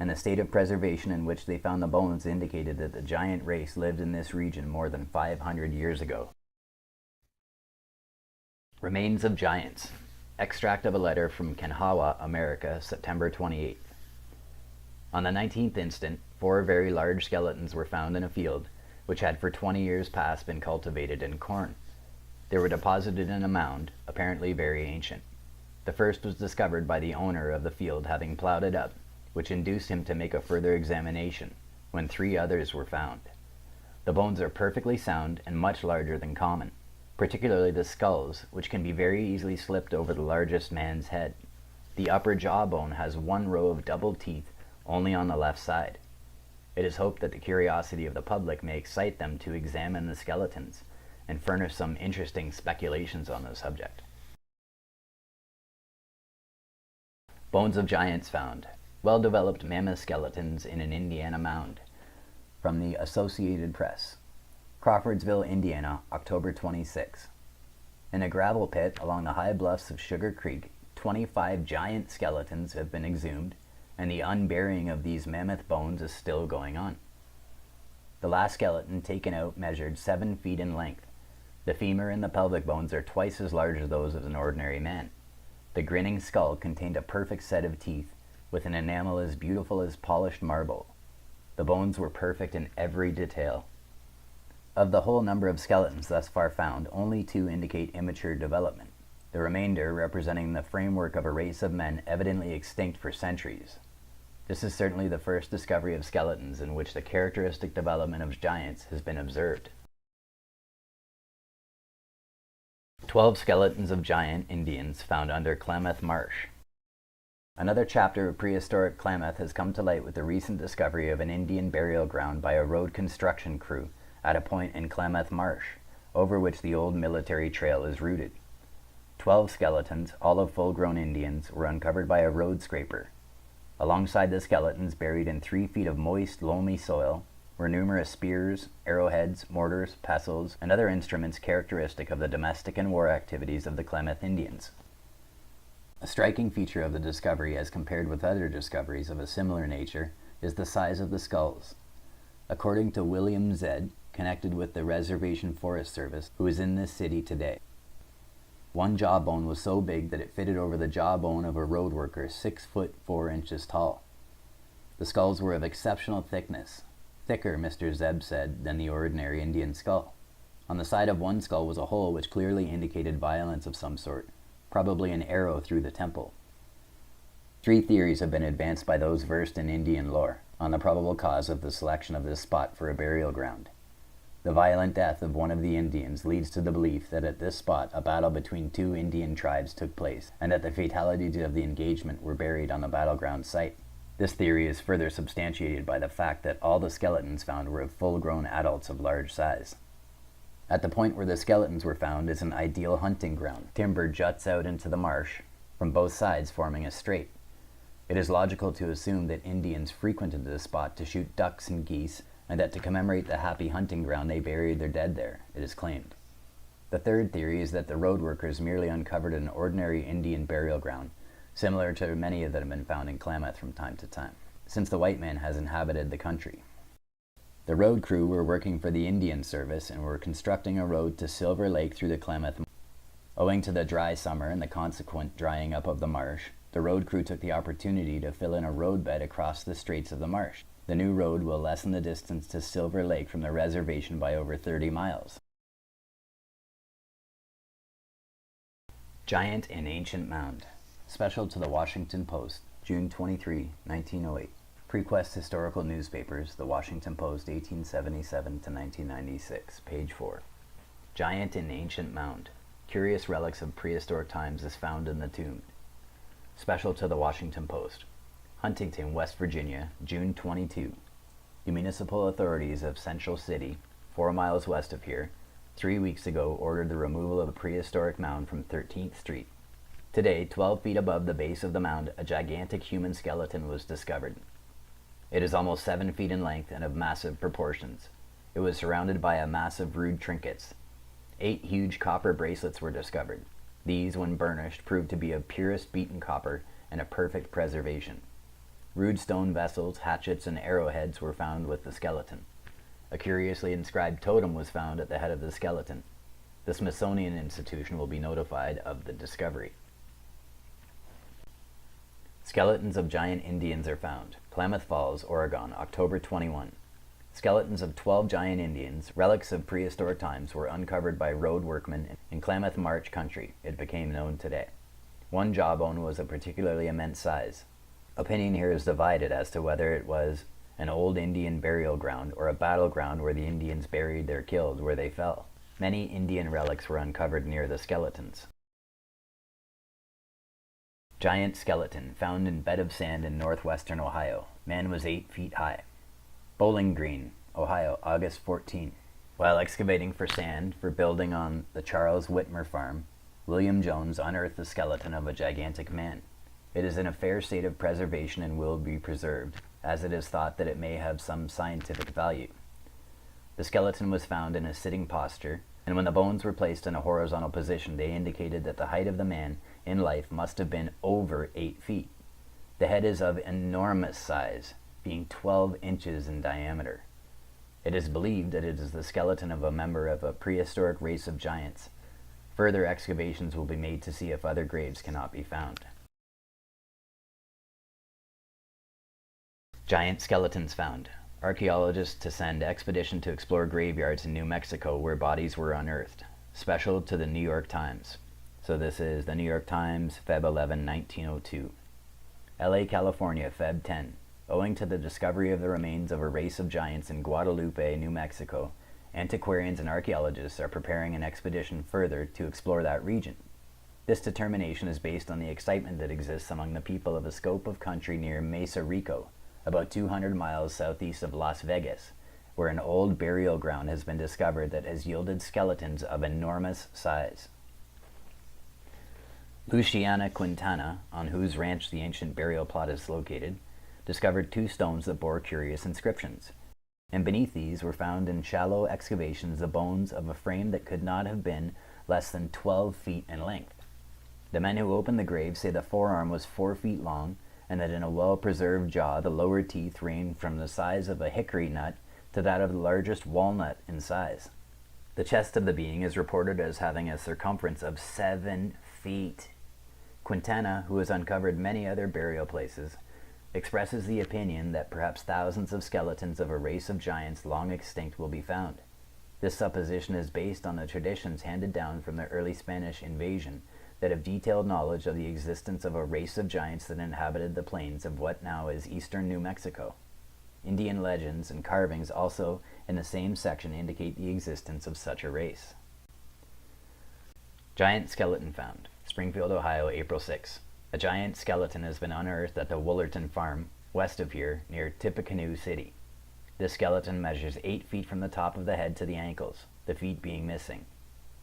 and the state of preservation in which they found the bones indicated that the giant race lived in this region more than 500 years ago. Remains of Giants. Extract of a letter from Kanhawa, America, September 28th. On the 19th instant, 4 very large skeletons were found in a field, which had for 20 years past been cultivated in corn. They were deposited in a mound, apparently very ancient. The first was discovered by the owner of the field having plowed it up, which induced him to make a further examination, when 3 others were found. The bones are perfectly sound and much larger than common, particularly the skulls, which can be very easily slipped over the largest man's head. The upper jawbone has 1 row of double teeth only on the left side. It is hoped that the curiosity of the public may excite them to examine the skeletons and furnish some interesting speculations on the subject. Bones of giants found. Well-developed mammoth skeletons in an Indiana mound. From the Associated Press. Crawfordsville, Indiana, October 26. In a gravel pit along the high bluffs of Sugar Creek, 25 giant skeletons have been exhumed, and the unburying of these mammoth bones is still going on. The last skeleton taken out measured 7 feet in length. The femur and the pelvic bones are twice as large as those of an ordinary man. The grinning skull contained a perfect set of teeth, with an enamel as beautiful as polished marble. The bones were perfect in every detail. Of the whole number of skeletons thus far found, only 2 indicate immature development, the remainder representing the framework of a race of men evidently extinct for centuries. This is certainly the first discovery of skeletons in which the characteristic development of giants has been observed. 12 skeletons of giant Indians found under Klamath Marsh. Another chapter of prehistoric Klamath has come to light with the recent discovery of an Indian burial ground by a road construction crew at a point in Klamath Marsh, over which the old military trail is routed. 12 skeletons, all of full-grown Indians, were uncovered by a road scraper. Alongside the skeletons, buried in 3 feet of moist, loamy soil, were numerous spears, arrowheads, mortars, pestles, and other instruments characteristic of the domestic and war activities of the Klamath Indians. A striking feature of the discovery, as compared with other discoveries of a similar nature, is the size of the skulls. According to William Zed, connected with the Reservation Forest Service, who is in this city today, one jawbone was so big that it fitted over the jawbone of a road worker 6 foot 4 inches tall. The skulls were of exceptional thickness, thicker, Mr. Zeb said, than the ordinary Indian skull. On the side of one skull was a hole which clearly indicated violence of some sort, probably an arrow through the temple. 3 theories have been advanced by those versed in Indian lore on the probable cause of the selection of this spot for a burial ground. The violent death of one of the Indians leads to the belief that at this spot a battle between 2 Indian tribes took place, and that the fatalities of the engagement were buried on the battleground site. This theory is further substantiated by the fact that all the skeletons found were of full-grown adults of large size. At the point where the skeletons were found is an ideal hunting ground. Timber juts out into the marsh from both sides, forming a strait. It is logical to assume that Indians frequented this spot to shoot ducks and geese, and that to commemorate the happy hunting ground they buried their dead there, it is claimed. The third theory is that the road workers merely uncovered an ordinary Indian burial ground, similar to many that have been found in Klamath from time to time, since the white man has inhabited the country. The road crew were working for the Indian Service and were constructing a road to Silver Lake through the Klamath. Owing to the dry summer and the consequent drying up of the marsh, the road crew took the opportunity to fill in a roadbed across the straits of the marsh. The new road will lessen the distance to Silver Lake from the reservation by over 30 miles. Giant in Ancient Mound. Special to the Washington Post, June 23, 1908. Prequest Historical Newspapers, The Washington Post, 1877 to 1996, page 4. Giant in Ancient Mound. Curious relics of prehistoric times is found in the tomb. Special to the Washington Post. Huntington, West Virginia, June 22. The municipal authorities of Central City, 4 miles west of here, 3 weeks ago ordered the removal of a prehistoric mound from 13th Street. Today, 12 feet above the base of the mound, a gigantic human skeleton was discovered. It is almost 7 feet in length and of massive proportions. It was surrounded by a mass of rude trinkets. 8 huge copper bracelets were discovered. These, when burnished, proved to be of purest beaten copper and of perfect preservation. Rude stone vessels, hatchets, and arrowheads were found with the skeleton. A curiously inscribed totem was found at the head of the skeleton. The Smithsonian Institution will be notified of the discovery. Skeletons of giant Indians are found. Klamath Falls, Oregon, October 21. Skeletons of 12 giant Indians, relics of prehistoric times, were uncovered by road workmen in Klamath March country. It became known today. One jawbone was of particularly immense size. Opinion here is divided as to whether it was an old Indian burial ground or a battleground where the Indians buried their killed where they fell. Many Indian relics were uncovered near the skeletons. Giant skeleton found in bed of sand in northwestern Ohio. Man was 8 feet high. Bowling Green, Ohio, August 14. While excavating for sand for building on the Charles Whitmer farm, William Jones unearthed the skeleton of a gigantic man. It is in a fair state of preservation and will be preserved, as it is thought that it may have some scientific value. The skeleton was found in a sitting posture, and when the bones were placed in a horizontal position, they indicated that the height of the man in life must have been over 8 feet. The head is of enormous size, being 12 inches in diameter. It is believed that it is the skeleton of a member of a prehistoric race of giants. Further excavations will be made to see if other graves cannot be found. Giant skeletons found. Archaeologists to send expedition to explore graveyards in New Mexico where bodies were unearthed. Special to the New York Times. So this is the New York Times, Feb 11, 1902. LA, California, Feb 10. Owing to the discovery of the remains of a race of giants in Guadalupe, New Mexico, antiquarians and archaeologists are preparing an expedition further to explore that region. This determination is based on the excitement that exists among the people of a scope of country near Mesa Rico, about 200 miles southeast of Las Vegas, where an old burial ground has been discovered that has yielded skeletons of enormous size. Luciana Quintana, on whose ranch the ancient burial plot is located, discovered 2 stones that bore curious inscriptions, and beneath these were found in shallow excavations the bones of a frame that could not have been less than 12 feet in length. The men who opened the grave say the forearm was 4 feet long, and that in a well-preserved jaw the lower teeth ranged from the size of a hickory nut to that of the largest walnut in size. The chest of the being is reported as having a circumference of 7 feet. Quintana, who has uncovered many other burial places, expresses the opinion that perhaps thousands of skeletons of a race of giants long extinct will be found. This supposition is based on the traditions handed down from the early Spanish invasion that have detailed knowledge of the existence of a race of giants that inhabited the plains of what now is eastern New Mexico. Indian legends and carvings also in the same section indicate the existence of such a race. Giant skeleton found. Springfield, Ohio, April 6. A giant skeleton has been unearthed at the Woolerton Farm, west of here, near Tippecanoe City. This skeleton measures 8 feet from the top of the head to the ankles, the feet being missing.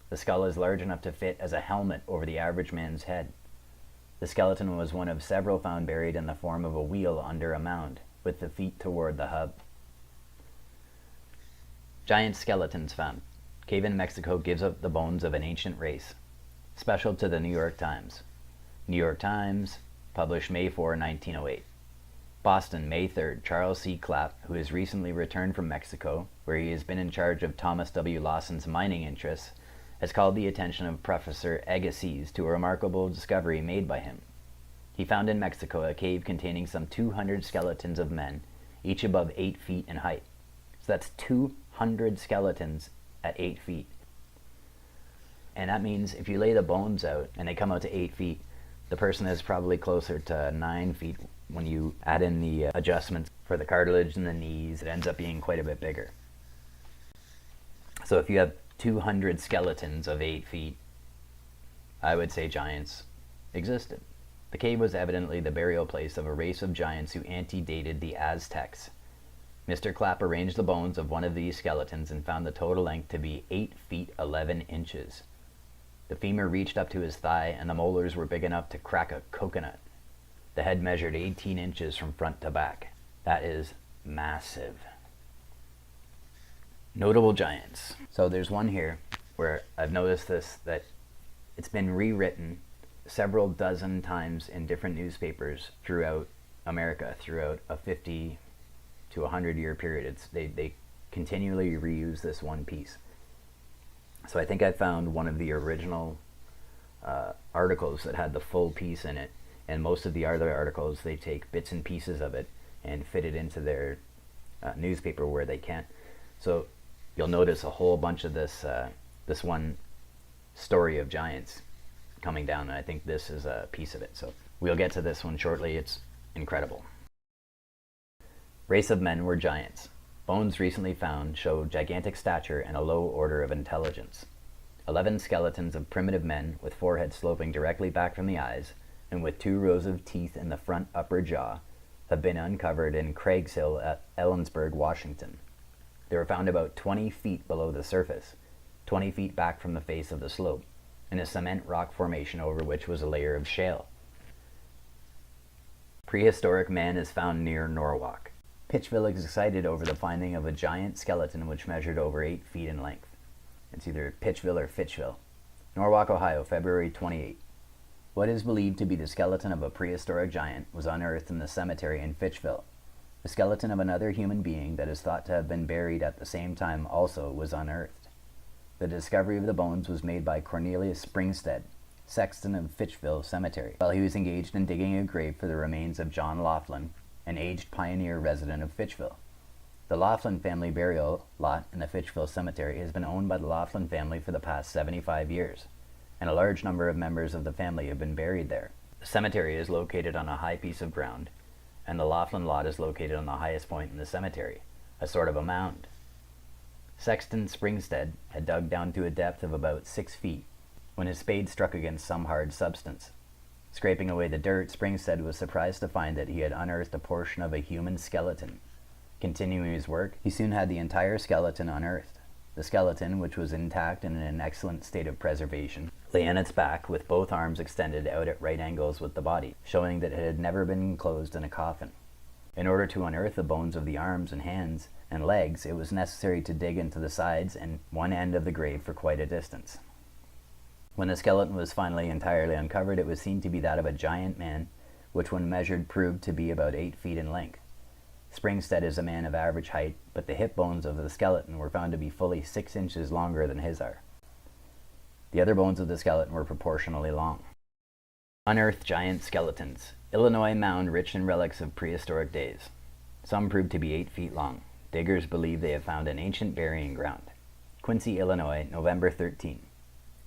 The skull is large enough to fit as a helmet over the average man's head. The skeleton was one of several found buried in the form of a wheel under a mound, with the feet toward the hub. Giant skeletons found. Cave in Mexico gives up the bones of an ancient race. Special to the New York Times. New York Times, published May 4, 1908. Boston, May 3rd. Charles C. Clapp, who has recently returned from Mexico, where he has been in charge of Thomas W. Lawson's mining interests, has called the attention of Professor Agassiz to a remarkable discovery made by him. He found in Mexico a cave containing some 200 skeletons of men, each above 8 feet in height. So that's 200 skeletons at 8 feet. And that means if you lay the bones out and they come out to 8 feet, the person is probably closer to 9 feet. When you add in the adjustments for the cartilage and the knees, it ends up being quite a bit bigger. So if you have 200 skeletons of 8 feet, I would say giants existed. The cave was evidently the burial place of a race of giants who antedated the Aztecs. Mr. Clapp arranged the bones of one of these skeletons and found the total length to be 8 feet 11 inches. The femur reached up to his thigh, and the molars were big enough to crack a coconut. The head measured 18 inches from front to back. That is massive. Notable giants. So there's one here where I've noticed this, that it's been rewritten several dozen times in different newspapers throughout America, throughout a 50 to 100 year period. They continually reuse this one piece. So I think I found one of the original articles that had the full piece in it, and most of the other articles, they take bits and pieces of it and fit it into their newspaper where they can. So you'll notice a whole bunch of this one story of giants coming down, and I think this is a piece of it. So we'll get to this one shortly. It's incredible. Race of men were giants. Bones recently found show gigantic stature and a low order of intelligence. 11 skeletons of primitive men with foreheads sloping directly back from the eyes and with 2 rows of teeth in the front upper jaw have been uncovered in Craig's Hill at Ellensburg, Washington. They were found about 20 feet below the surface, 20 feet back from the face of the slope, in a cement rock formation over which was a layer of shale. Prehistoric man is found near Norwalk. Pitchville is excited over the finding of a giant skeleton which measured over 8 feet in length. It's either Pitchville or Fitchville. Norwalk, Ohio, February 28. What is believed to be the skeleton of a prehistoric giant was unearthed in the cemetery in Fitchville. The skeleton of another human being that is thought to have been buried at the same time also was unearthed. The discovery of the bones was made by Cornelius Springstead, sexton of Fitchville Cemetery, while he was engaged in digging a grave for the remains of John Laughlin, an aged pioneer resident of Fitchville. The Laughlin family burial lot in the Fitchville Cemetery has been owned by the Laughlin family for the past 75 years, and a large number of members of the family have been buried there. The cemetery is located on a high piece of ground, and the Laughlin lot is located on the highest point in the cemetery, a sort of a mound. Sexton Springstead had dug down to a depth of about 6 feet when his spade struck against some hard substance. Scraping away the dirt, Springstead was surprised to find that he had unearthed a portion of a human skeleton. Continuing his work, he soon had the entire skeleton unearthed. The skeleton, which was intact and in an excellent state of preservation, lay on its back with both arms extended out at right angles with the body, showing that it had never been enclosed in a coffin. In order to unearth the bones of the arms and hands and legs, it was necessary to dig into the sides and one end of the grave for quite a distance. When the skeleton was finally entirely uncovered, it was seen to be that of a giant man, which when measured proved to be about 8 feet in length. Springstead is a man of average height, but the hip bones of the skeleton were found to be fully 6 inches longer than his are. The other bones of the skeleton were proportionally long. Unearthed giant skeletons. Illinois mound rich in relics of prehistoric days. Some proved to be 8 feet long. Diggers believe they have found an ancient burying ground. Quincy, Illinois, November 13.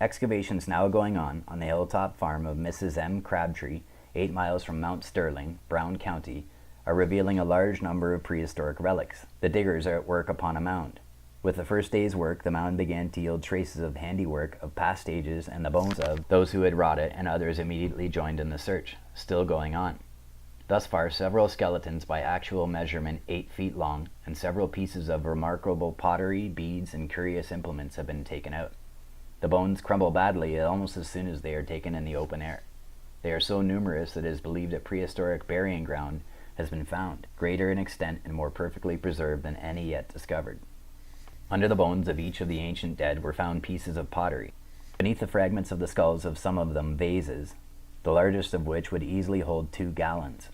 Excavations now going on the hilltop farm of Mrs. M. Crabtree, 8 miles from Mount Sterling, Brown County, are revealing a large number of prehistoric relics. The diggers are at work upon a mound. With the first day's work, the mound began to yield traces of handiwork of past ages and the bones of those who had wrought it, and others immediately joined in the search, still going on. Thus far, several skeletons by actual measurement 8 feet long, and several pieces of remarkable pottery, beads, and curious implements have been taken out. The bones crumble badly almost as soon as they are taken in the open air. They are so numerous that it is believed a prehistoric burying ground has been found, greater in extent and more perfectly preserved than any yet discovered. Under the bones of each of the ancient dead were found pieces of pottery. Beneath the fragments of the skulls of some of them vases, the largest of which would easily hold 2 gallons.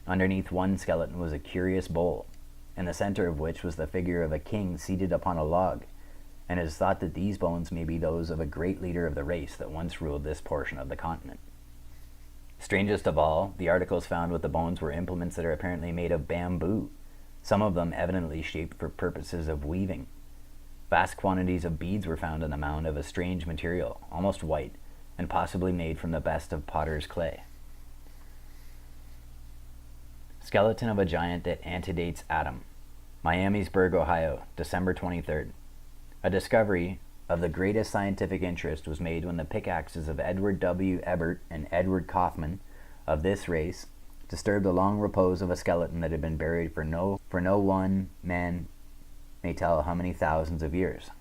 Underneath one skeleton was a curious bowl, in the center of which was the figure of a king seated upon a log, and it is thought that these bones may be those of a great leader of the race that once ruled this portion of the continent. Strangest of all, the articles found with the bones were implements that are apparently made of bamboo, some of them evidently shaped for purposes of weaving. Vast quantities of beads were found in the mound of a strange material, almost white, and possibly made from the best of potter's clay. Skeleton of a giant that antedates Adam. Miamisburg, Ohio, December 23rd. A discovery of the greatest scientific interest was made when the pickaxes of Edward W. Ebert and Edward Kaufman of this race disturbed the long repose of a skeleton that had been buried for no one man may tell how many thousands of years.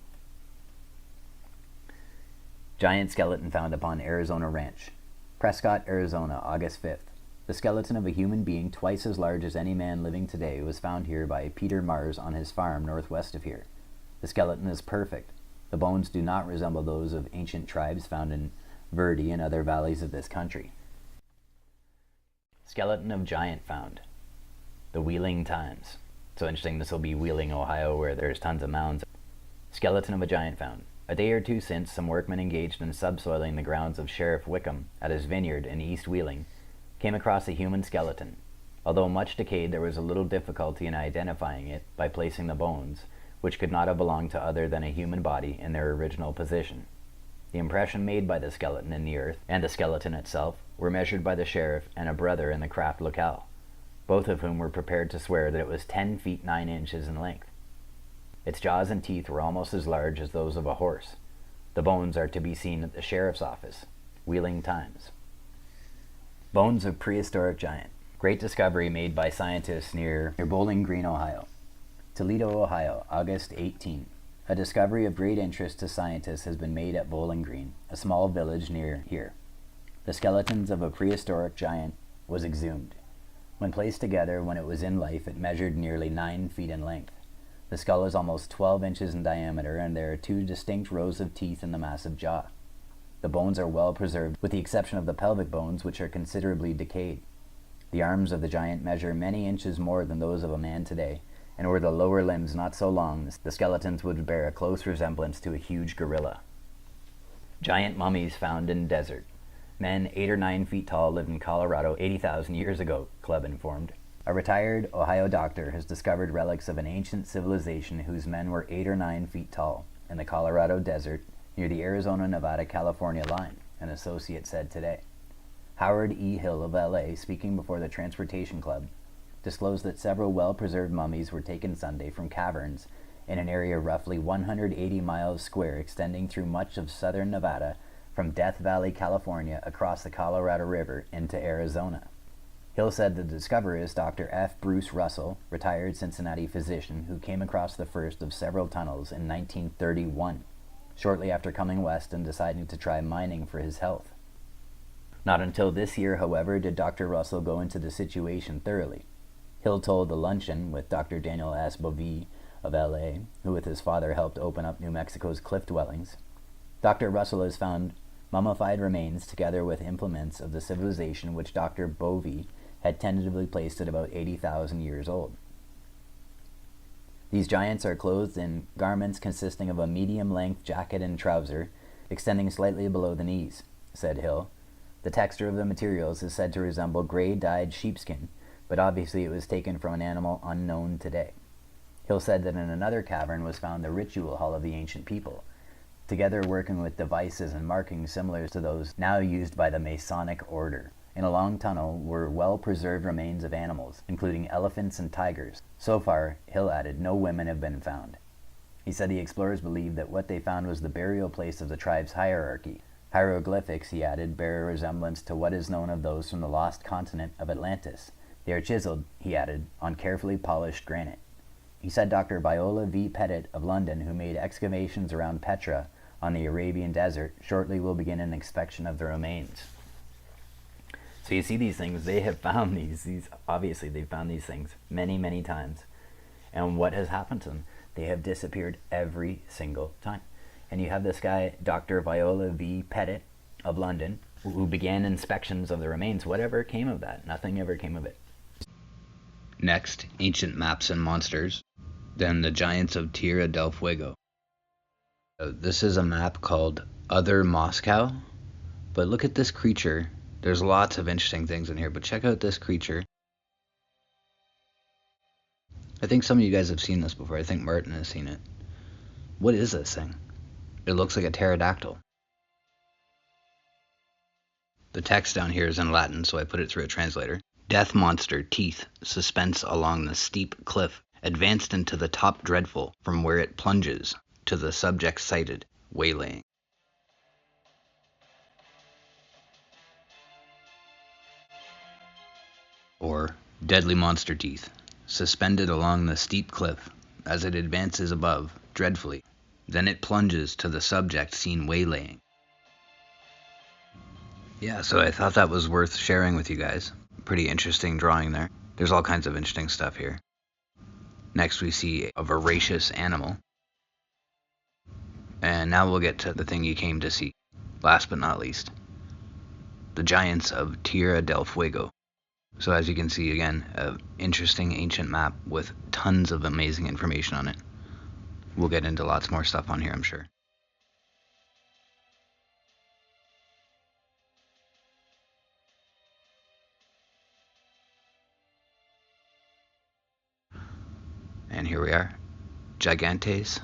Giant skeleton found upon Arizona ranch. Prescott, Arizona, August 5th. The skeleton of a human being twice as large as any man living today was found here by Peter Mars on his farm northwest of here. The skeleton is perfect. The bones do not resemble those of ancient tribes found in Verde and other valleys of this country. Skeleton of giant found. The Wheeling Times. So interesting, this will be Wheeling, Ohio, where there's tons of mounds. Skeleton of a giant found. A day or two since, some workmen engaged in subsoiling the grounds of Sheriff Wickham at his vineyard in East Wheeling came across a human skeleton. Although much decayed, there was a little difficulty in identifying it by placing the bones, which could not have belonged to other than a human body, in their original position. The impression made by the skeleton in the earth, and the skeleton itself, were measured by the sheriff and a brother in the craft locale, both of whom were prepared to swear that it was 10 feet 9 inches in length. Its jaws and teeth were almost as large as those of a horse. The bones are to be seen at the sheriff's office. Wheeling Times. Bones of prehistoric giant. Great discovery made by scientists near Bowling Green, Ohio. Toledo, Ohio, August 18. A discovery of great interest to scientists has been made at Bowling Green, a small village near here. The skeletons of a prehistoric giant was exhumed. When placed together when it was in life, it measured nearly 9 feet in length. The skull is almost 12 inches in diameter, and there are 2 distinct rows of teeth in the massive jaw. The bones are well preserved, with the exception of the pelvic bones, which are considerably decayed. The arms of the giant measure many inches more than those of a man today, and were the lower limbs not so long, the skeletons would bear a close resemblance to a huge gorilla. Giant mummies found in desert. Men 8 or 9 feet tall lived in Colorado 80,000 years ago, Club informed. A retired Ohio doctor has discovered relics of an ancient civilization whose men were 8 or 9 feet tall in the Colorado desert near the Arizona, Nevada, California line, an associate said today. Howard E. Hill of LA, speaking before the Transportation Club, disclosed that several well-preserved mummies were taken Sunday from caverns in an area roughly 180 miles square extending through much of southern Nevada from Death Valley, California, across the Colorado River into Arizona. Hill said the discoverer is Dr. F. Bruce Russell, retired Cincinnati physician, who came across the first of several tunnels in 1931, shortly after coming west and deciding to try mining for his health. Not until this year, however, did Dr. Russell go into the situation thoroughly. Hill told the luncheon with Dr. Daniel S. Bovee of L.A., who with his father helped open up New Mexico's cliff dwellings, Dr. Russell has found mummified remains together with implements of the civilization which Dr. Bovee had tentatively placed at about 80,000 years old. These giants are clothed in garments consisting of a medium-length jacket and trouser, extending slightly below the knees, said Hill. The texture of the materials is said to resemble gray-dyed sheepskin, but obviously it was taken from an animal unknown today. Hill said that in another cavern was found the ritual hall of the ancient people, together working with devices and markings similar to those now used by the Masonic order. In a long tunnel were well-preserved remains of animals, including elephants and tigers. So far, Hill added, no women have been found. He said the explorers believed that what they found was the burial place of the tribe's hierarchy. Hieroglyphics, he added, bear a resemblance to what is known of those from the lost continent of Atlantis. They are chiseled, he added, on carefully polished granite. He said Dr. Viola V. Pettit of London, who made excavations around Petra on the Arabian desert, shortly will begin an inspection of the remains. So you see these things, they have found these obviously they've found these things many, many times. And what has happened to them? They have disappeared every single time. And you have this guy, Dr. Viola V. Pettit of London, who began inspections of the remains. Whatever came of that? Nothing ever came of it. Next, ancient maps and monsters. Then the giants of Tierra del Fuego. This is a map called Other Moscow. But look at this creature. There's lots of interesting things in here, but check out this creature. I think some of you guys have seen this before. I think Martin has seen it. What is this thing? It looks like a pterodactyl. The text down here is in Latin, so I put it through a translator. Death monster, teeth, suspense along the steep cliff, advanced into the top dreadful, from where it plunges, to the subject sighted, waylaying. Or, deadly monster teeth, suspended along the steep cliff, as it advances above, dreadfully. Then it plunges to the subject seen waylaying. Yeah, so I thought that was worth sharing with you guys. Pretty interesting drawing there. There's all kinds of interesting stuff here. Next we see a voracious animal. And now we'll get to the thing you came to see. Last but not least, the giants of Tierra del Fuego. So as you can see, again, an interesting ancient map with tons of amazing information on it. We'll get into lots more stuff on here, I'm sure. And here we are, Gigantes.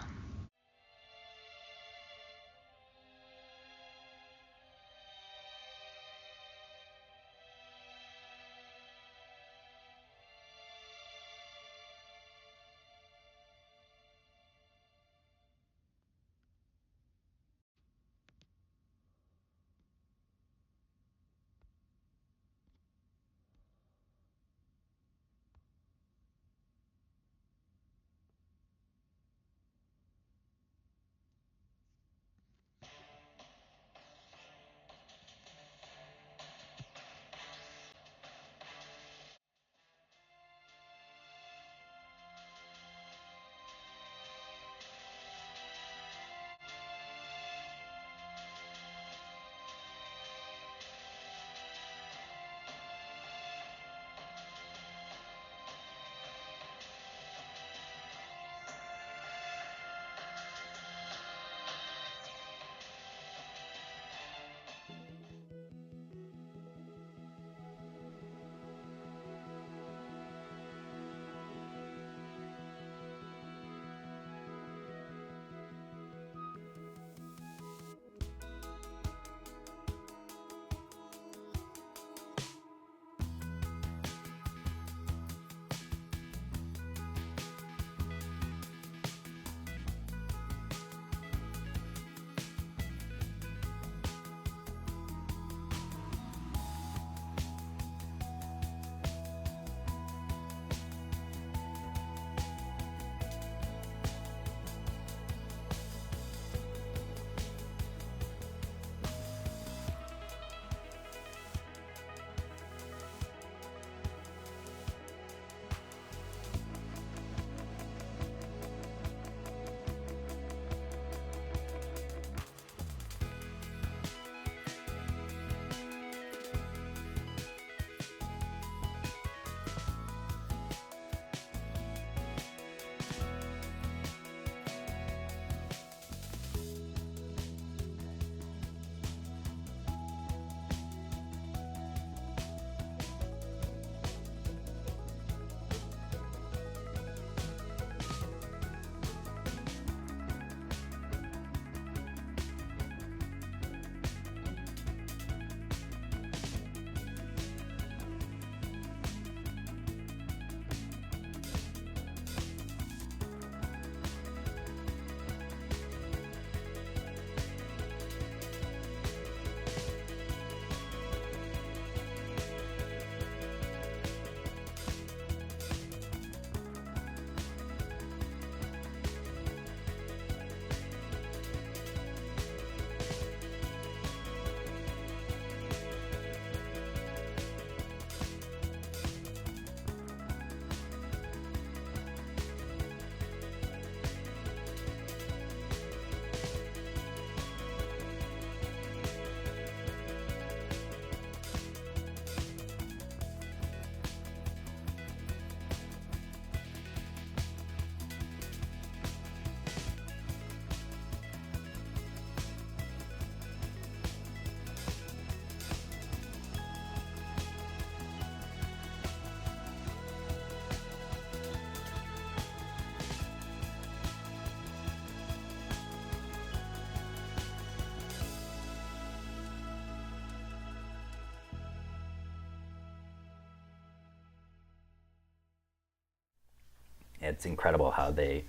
It's incredible how they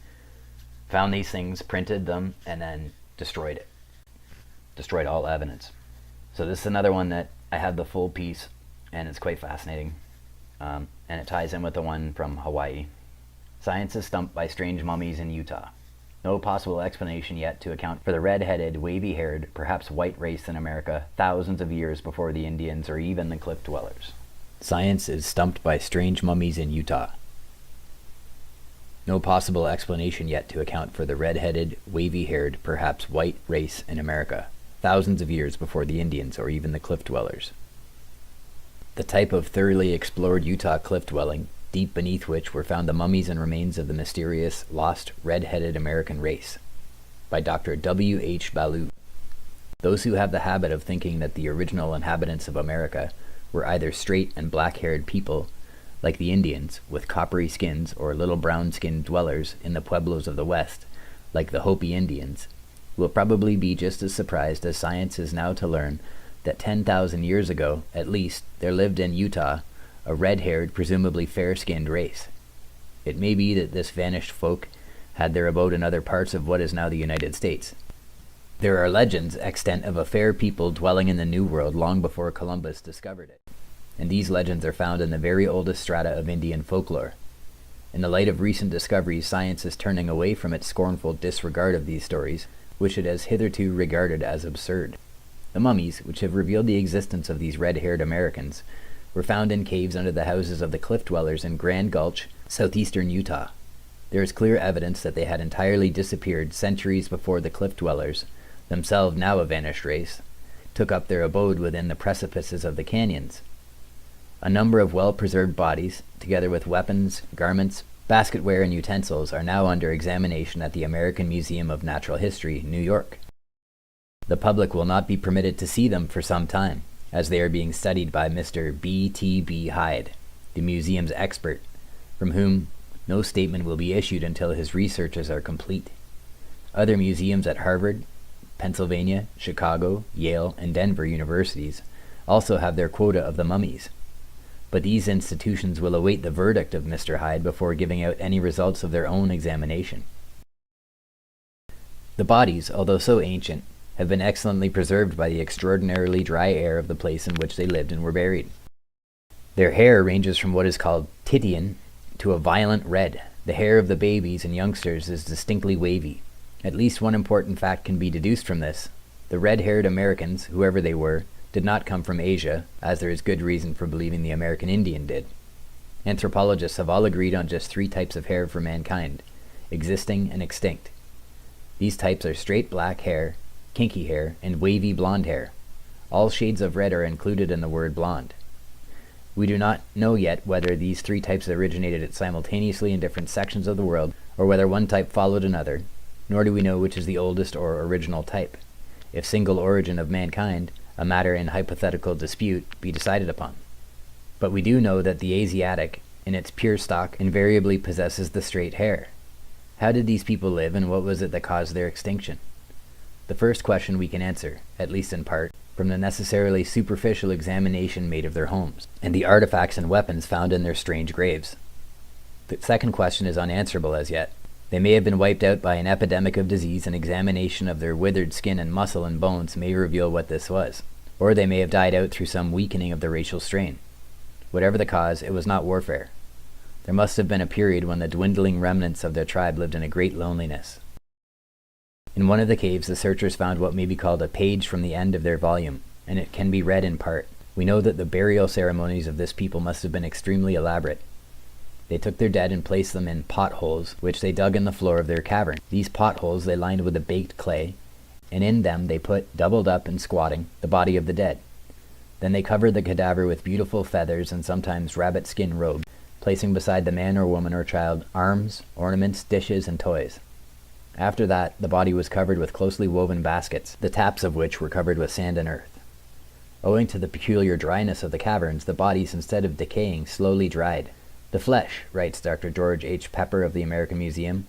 found these things, printed them, and then destroyed it. Destroyed all evidence. So this is another one that I have the full piece, and it's quite fascinating. And it ties in with the one from Hawaii. Science is stumped by strange mummies in Utah. No possible explanation yet to account for the red-headed, wavy-haired, perhaps white race in America thousands of years before the Indians or even the cliff dwellers. Science is stumped by strange mummies in Utah. No possible explanation yet to account for the red-headed, wavy-haired, perhaps white race in America thousands of years before the Indians or even the cliff dwellers. The type of thoroughly explored Utah cliff dwelling, deep beneath which were found the mummies and remains of the mysterious, lost, red-headed American race, by Dr. W. H. Ballou. Those who have the habit of thinking that the original inhabitants of America were either straight and black-haired people, like the Indians, with coppery skins, or little brown-skinned dwellers in the pueblos of the West, like the Hopi Indians, will probably be just as surprised as science is now to learn that 10,000 years ago, at least, there lived in Utah a red-haired, presumably fair-skinned race. It may be that this vanished folk had their abode in other parts of what is now the United States. There are legends extant of a fair people dwelling in the New World long before Columbus discovered it, and these legends are found in the very oldest strata of Indian folklore. In the light of recent discoveries, science is turning away from its scornful disregard of these stories, which it has hitherto regarded as absurd. The mummies, which have revealed the existence of these red-haired Americans, were found in caves under the houses of the cliff dwellers in Grand Gulch, southeastern Utah. There is clear evidence that they had entirely disappeared centuries before the cliff dwellers, themselves now a vanished race, took up their abode within the precipices of the canyons. A number of well-preserved bodies, together with weapons, garments, basketware, and utensils, are now under examination at the American Museum of Natural History, New York. The public will not be permitted to see them for some time, as they are being studied by Mr. B.T.B. Hyde, the museum's expert, from whom no statement will be issued until his researches are complete. Other museums at Harvard, Pennsylvania, Chicago, Yale, and Denver universities also have their quota of the mummies, but these institutions will await the verdict of Mr. Hyde before giving out any results of their own examination. The bodies, although so ancient, have been excellently preserved by the extraordinarily dry air of the place in which they lived and were buried. Their hair ranges from what is called Titian to a violent red. The hair of the babies and youngsters is distinctly wavy. At least one important fact can be deduced from this. The red-haired Americans, whoever they were, did not come from Asia, as there is good reason for believing the American Indian did. Anthropologists have all agreed on just 3 types of hair for mankind, existing and extinct. These types are straight black hair, kinky hair, and wavy blonde hair. All shades of red are included in the word blonde. We do not know yet whether these 3 types originated simultaneously in different sections of the world, or whether one type followed another, nor do we know which is the oldest or original type, if single origin of mankind, a matter in hypothetical dispute, be decided upon. But we do know that the Asiatic, in its pure stock, invariably possesses the straight hair. How did these people live, and what was it that caused their extinction? The first question we can answer, at least in part, from the necessarily superficial examination made of their homes, and the artifacts and weapons found in their strange graves. The second question is unanswerable as yet. They may have been wiped out by an epidemic of disease, and examination of their withered skin and muscle and bones may reveal what this was. Or they may have died out through some weakening of the racial strain. Whatever the cause, it was not warfare. There must have been a period when the dwindling remnants of their tribe lived in a great loneliness. In one of the caves, the searchers found what may be called a page from the end of their volume, and it can be read in part. We know that the burial ceremonies of this people must have been extremely elaborate. They took their dead and placed them in potholes, which they dug in the floor of their cavern. These potholes they lined with a baked clay, and in them they put, doubled up and squatting, the body of the dead. Then they covered the cadaver with beautiful feathers and sometimes rabbit skin robes, placing beside the man or woman or child arms, ornaments, dishes, and toys. After that, the body was covered with closely woven baskets, the taps of which were covered with sand and earth. Owing to the peculiar dryness of the caverns, the bodies, instead of decaying, slowly dried. The flesh, writes Dr. George H. Pepper of the American Museum,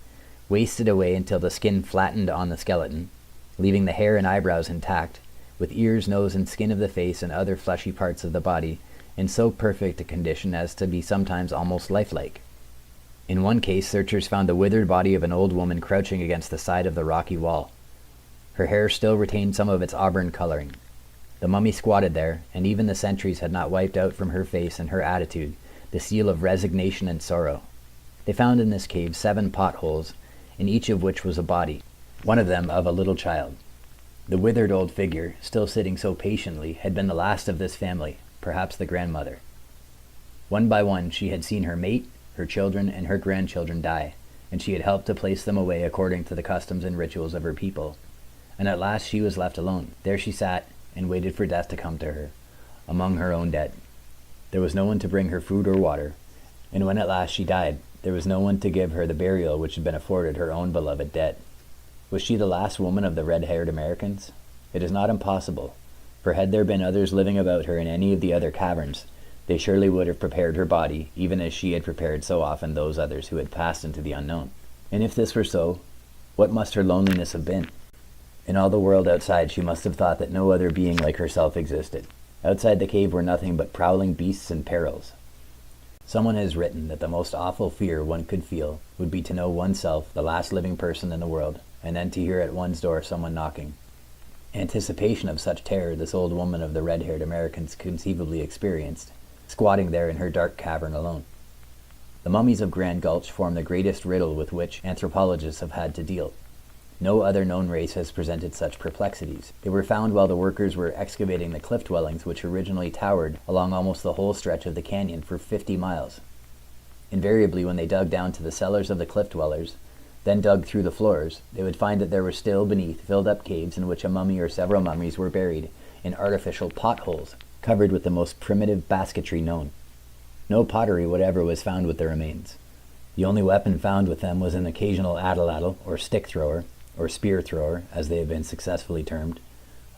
wasted away until the skin flattened on the skeleton, leaving the hair and eyebrows intact, with ears, nose, and skin of the face and other fleshy parts of the body in so perfect a condition as to be sometimes almost lifelike. In one case, searchers found the withered body of an old woman crouching against the side of the rocky wall. Her hair still retained some of its auburn coloring. The mummy squatted there, and even the centuries had not wiped out from her face and her attitude the seal of resignation and sorrow. They found in this cave 7 potholes, in each of which was a body, one of them of a little child. The withered old figure, still sitting so patiently, had been the last of this family, perhaps the grandmother. One by one she had seen her mate, her children, and her grandchildren die, and she had helped to place them away according to the customs and rituals of her people. And at last she was left alone. There she sat, and waited for death to come to her, among her own dead. There was no one to bring her food or water, and when at last she died, there was no one to give her the burial which had been afforded her own beloved dead. Was she the last woman of the red-haired Americans? It is not impossible, for had there been others living about her in any of the other caverns, they surely would have prepared her body, even as she had prepared so often those others who had passed into the unknown. And if this were so, what must her loneliness have been? In all the world outside she must have thought that no other being like herself existed. Outside the cave were nothing but prowling beasts and perils. Someone has written that the most awful fear one could feel would be to know oneself the last living person in the world, and then to hear at one's door someone knocking. Anticipation of such terror this old woman of the red-haired Americans conceivably experienced, squatting there in her dark cavern alone. The mummies of Grand Gulch form the greatest riddle with which anthropologists have had to deal. No other known race has presented such perplexities. They were found while the workers were excavating the cliff dwellings which originally towered along almost the whole stretch of the canyon for 50 miles. Invariably, when they dug down to the cellars of the cliff dwellers, then dug through the floors, they would find that there were still beneath filled-up caves in which a mummy or several mummies were buried in artificial potholes, covered with the most primitive basketry known. No pottery whatever was found with the remains. The only weapon found with them was an occasional atlatl, or stick-thrower, or spear-thrower, as they have been successfully termed,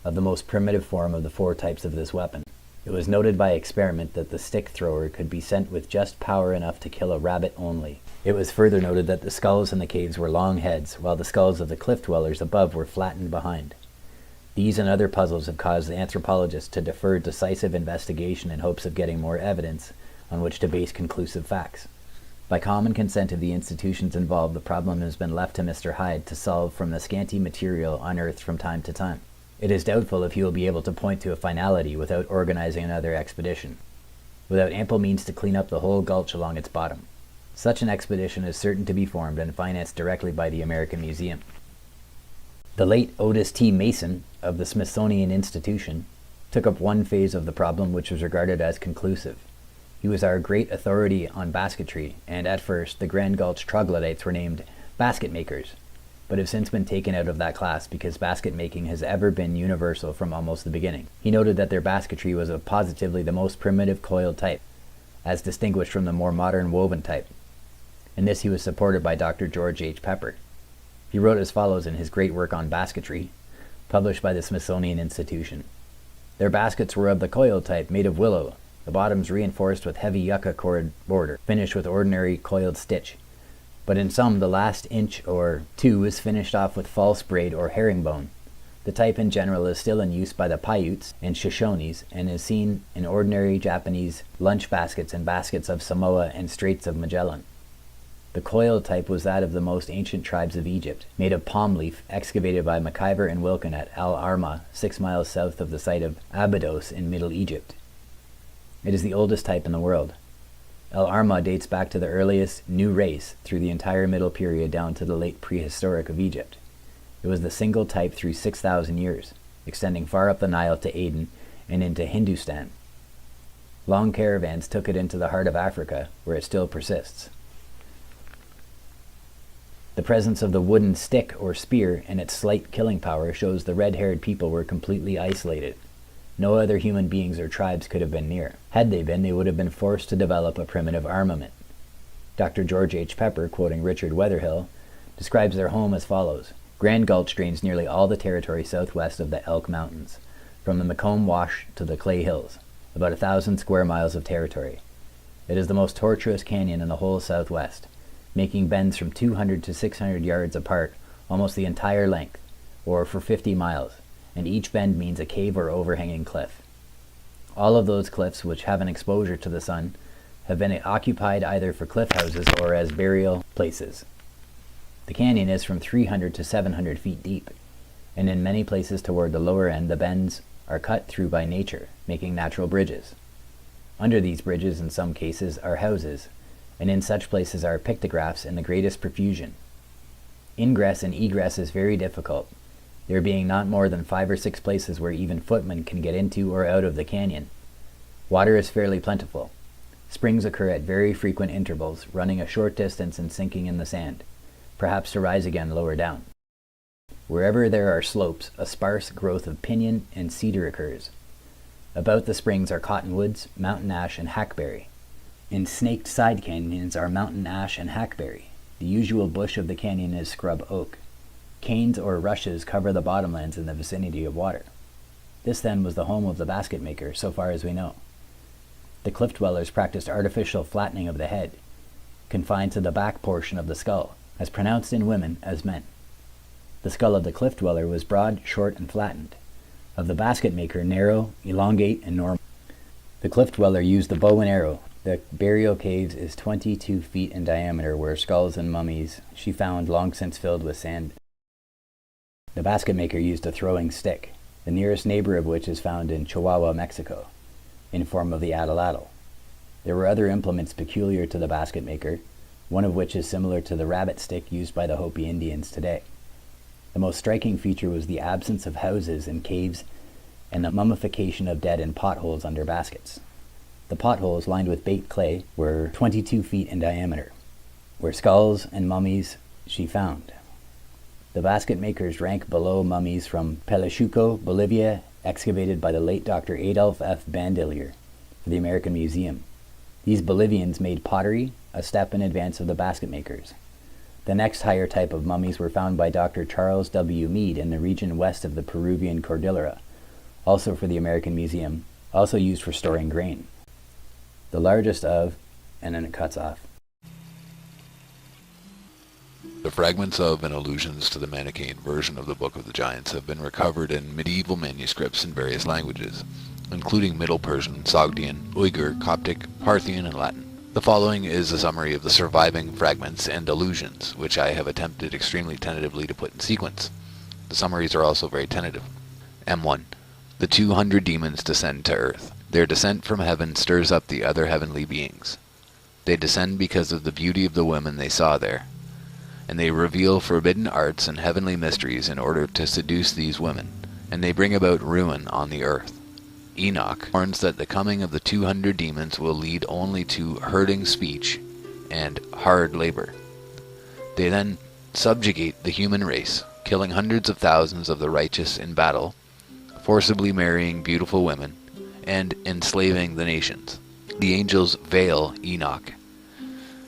of the most primitive form of the 4 types of this weapon. It was noted by experiment that the stick-thrower could be sent with just power enough to kill a rabbit only. It was further noted that the skulls in the caves were long heads, while the skulls of the cliff dwellers above were flattened behind. These and other puzzles have caused the anthropologists to defer decisive investigation in hopes of getting more evidence on which to base conclusive facts. By common consent of the institutions involved, the problem has been left to Mr. Hyde to solve from the scanty material unearthed from time to time. It is doubtful if he will be able to point to a finality without organizing another expedition, without ample means to clean up the whole gulch along its bottom. Such an expedition is certain to be formed and financed directly by the American Museum. The late Otis T. Mason of the Smithsonian Institution took up one phase of the problem which was regarded as conclusive. He was our great authority on basketry, and at first the Grand Gulch troglodytes were named basket makers, but have since been taken out of that class because basket making has ever been universal from almost the beginning. He noted that their basketry was of positively the most primitive coiled type, as distinguished from the more modern woven type. In this he was supported by Dr. George H. Pepper. He wrote as follows in his great work on basketry, published by the Smithsonian Institution. Their baskets were of the coiled type, made of willow, the bottoms reinforced with heavy yucca cord border, finished with ordinary coiled stitch. But in some, the last inch or 2 is finished off with false braid or herringbone. The type in general is still in use by the Paiutes and Shoshones, and is seen in ordinary Japanese lunch baskets and baskets of Samoa and Straits of Magellan. The coiled type was that of the most ancient tribes of Egypt, made of palm leaf, excavated by McIver and Wilkin at Al Arma, 6 miles south of the site of Abydos in Middle Egypt. It is the oldest type in the world. El Arma dates back to the earliest new race through the entire Middle Period down to the late prehistoric of Egypt. It was the single type through 6,000 years, extending far up the Nile to Aden and into Hindustan. Long caravans took it into the heart of Africa, where it still persists. The presence of the wooden stick or spear and its slight killing power shows the red-haired people were completely isolated. No other human beings or tribes could have been near. Had they been, they would have been forced to develop a primitive armament. Dr. George H. Pepper, quoting Richard Weatherhill, describes their home as follows. Grand Gulch drains nearly all the territory southwest of the Elk Mountains, from the Macomb Wash to the Clay Hills, about 1,000 square miles of territory. It is the most tortuous canyon in the whole southwest, making bends from 200 to 600 yards apart almost the entire length, or for 50 miles, and each bend means a cave or overhanging cliff. All of those cliffs which have an exposure to the sun have been occupied either for cliff houses or as burial places. The canyon is from 300 to 700 feet deep, and in many places toward the lower end the bends are cut through by nature, making natural bridges. Under these bridges, in some cases, are houses, and in such places are pictographs in the greatest profusion. Ingress and egress is very difficult, there being not more than 5 or 6 places where even footmen can get into or out of the canyon. Water is fairly plentiful. Springs occur at very frequent intervals, running a short distance and sinking in the sand, perhaps to rise again lower down. Wherever there are slopes, a sparse growth of pinyon and cedar occurs. About the springs are cottonwoods, mountain ash, and hackberry. In snaked side canyons are mountain ash and hackberry. The usual bush of the canyon is scrub oak. Canes or rushes cover the bottomlands in the vicinity of water. This then was the home of the basket maker, so far as we know. The cliff dwellers practiced artificial flattening of the head, confined to the back portion of the skull, as pronounced in women as men. The skull of the cliff dweller was broad, short, and flattened. Of the basket maker, narrow, elongate, and normal. The cliff dweller used the bow and arrow. The burial caves is 22 feet in diameter, where skulls and mummies she found long since filled with sand. The basket maker used a throwing stick, the nearest neighbor of which is found in Chihuahua, Mexico, in form of the atlatl. There were other implements peculiar to the basket maker, one of which is similar to the rabbit stick used by the Hopi Indians today. The most striking feature was the absence of houses and caves and the mummification of dead in potholes under baskets. The potholes, lined with baked clay, were 22 feet in diameter, where skulls and mummies she found. The basket makers rank below mummies from Pelashuco, Bolivia, excavated by the late Dr. Adolf F. Bandelier for the American Museum. These Bolivians made pottery, a step in advance of the basket makers. The next higher type of mummies were found by Dr. Charles W. Mead in the region west of the Peruvian Cordillera, also for the American Museum, also used for storing grain. The largest of, and then it cuts off. The fragments of and allusions to the Manichaean version of the Book of the Giants have been recovered in medieval manuscripts in various languages, including Middle Persian, Sogdian, Uyghur, Coptic, Parthian, and Latin. The following is a summary of the surviving fragments and allusions, which I have attempted extremely tentatively to put in sequence. The summaries are also very tentative. M1. The 200 demons descend to earth. Their descent from heaven stirs up the other heavenly beings. They descend because of the beauty of the women they saw there, and they reveal forbidden arts and heavenly mysteries in order to seduce these women, and they bring about ruin on the earth. Enoch warns that the coming of the 200 demons will lead only to hurting speech and hard labor. They then subjugate the human race, killing hundreds of thousands of the righteous in battle, forcibly marrying beautiful women, and enslaving the nations. The angels veil Enoch,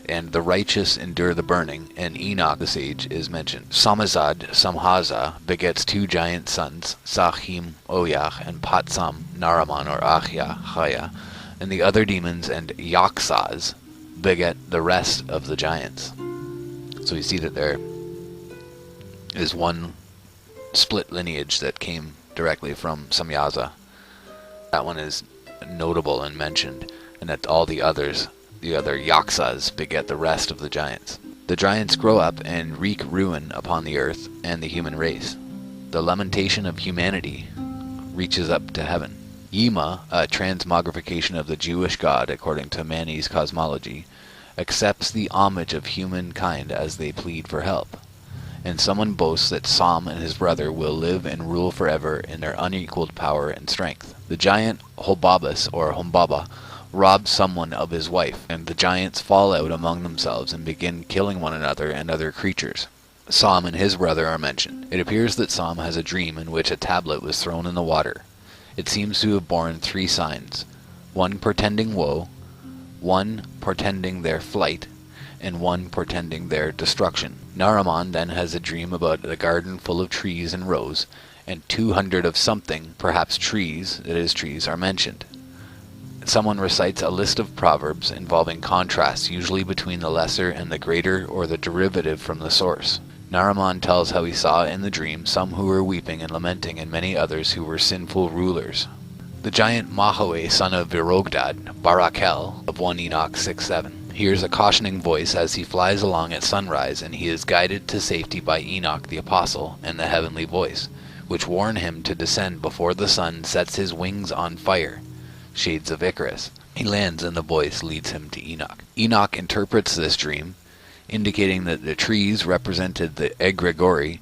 and the righteous endure the burning, and Enoch the sage is mentioned. Samazad Samhaza begets 2 giant sons, Sahim Oyach and Patsam Naraman or Achya Chaya, and the other demons and Yaksas beget the rest of the giants. So we see that there is one split lineage that came directly from Samyaza. That one is notable and mentioned, and that all the others, the other Yaksas, beget the rest of the giants. The giants grow up and wreak ruin upon the earth and the human race. The lamentation of humanity reaches up to heaven. Yima, a transmogrification of the Jewish god according to Mani's cosmology, accepts the homage of humankind as they plead for help. And someone boasts that Sam and his brother will live and rule forever in their unequaled power and strength. The giant Hobabas, or Humbaba, robs someone of his wife, and the giants fall out among themselves and begin killing one another and other creatures. Sam and his brother are mentioned. It appears that Sam has a dream in which a tablet was thrown in the water. It seems to have borne 3 signs, one portending woe, one portending their flight, and one portending their destruction. Naraman then has a dream about a garden full of trees and rose, and 200 of something, perhaps trees, that is trees, are mentioned. Someone recites a list of proverbs involving contrasts usually between the lesser and the greater or the derivative from the source. Naraman tells how he saw in the dream some who were weeping and lamenting and many others who were sinful rulers. The giant Mahoe, son of Virogdad, Barakel, of 1 Enoch 6:7. Hears a cautioning voice as he flies along at sunrise, and he is guided to safety by Enoch the apostle and the heavenly voice, which warn him to descend before the sun sets his wings on fire. Shades of Icarus. He lands and the voice leads him to Enoch. Enoch interprets this dream, indicating that the trees represented the egregori,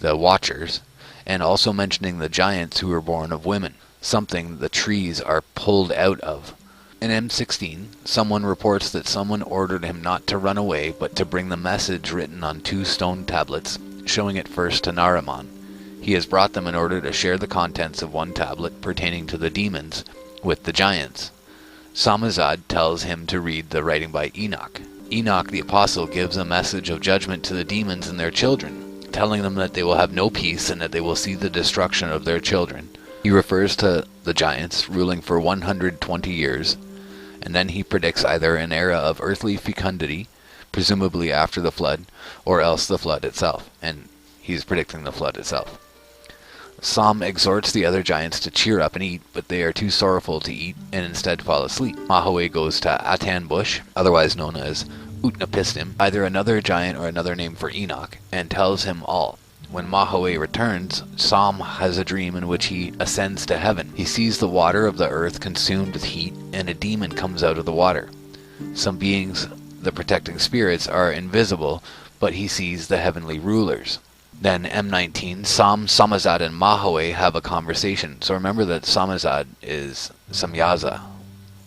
the watchers, and also mentioning the giants who were born of women, something the trees are pulled out of. In M16, someone reports that someone ordered him not to run away, but to bring the message written on 2 stone tablets, showing it first to Nariman. He has brought them in order to share the contents of 1 tablet pertaining to the demons with the giants. Samazad tells him to read the writing by Enoch. Enoch the apostle gives a message of judgment to the demons and their children, telling them that they will have no peace and that they will see the destruction of their children. He refers to the giants ruling for 120 years, and then he predicts either an era of earthly fecundity, presumably after the flood, or else the flood itself, and he's predicting the flood itself. Sam exhorts the other giants to cheer up and eat, but they are too sorrowful to eat and instead fall asleep. Mahaway goes to Atan Bush, otherwise known as Utnapistim, either another giant or another name for Enoch, and tells him all. When Mahaway returns, Sam has a dream in which he ascends to heaven. He sees the water of the earth consumed with heat, and a demon comes out of the water. Some beings, the protecting spirits, are invisible, but he sees the heavenly rulers. Then M19, Samazad, and Mahaway have a conversation. So remember that Samazad is Samyaza.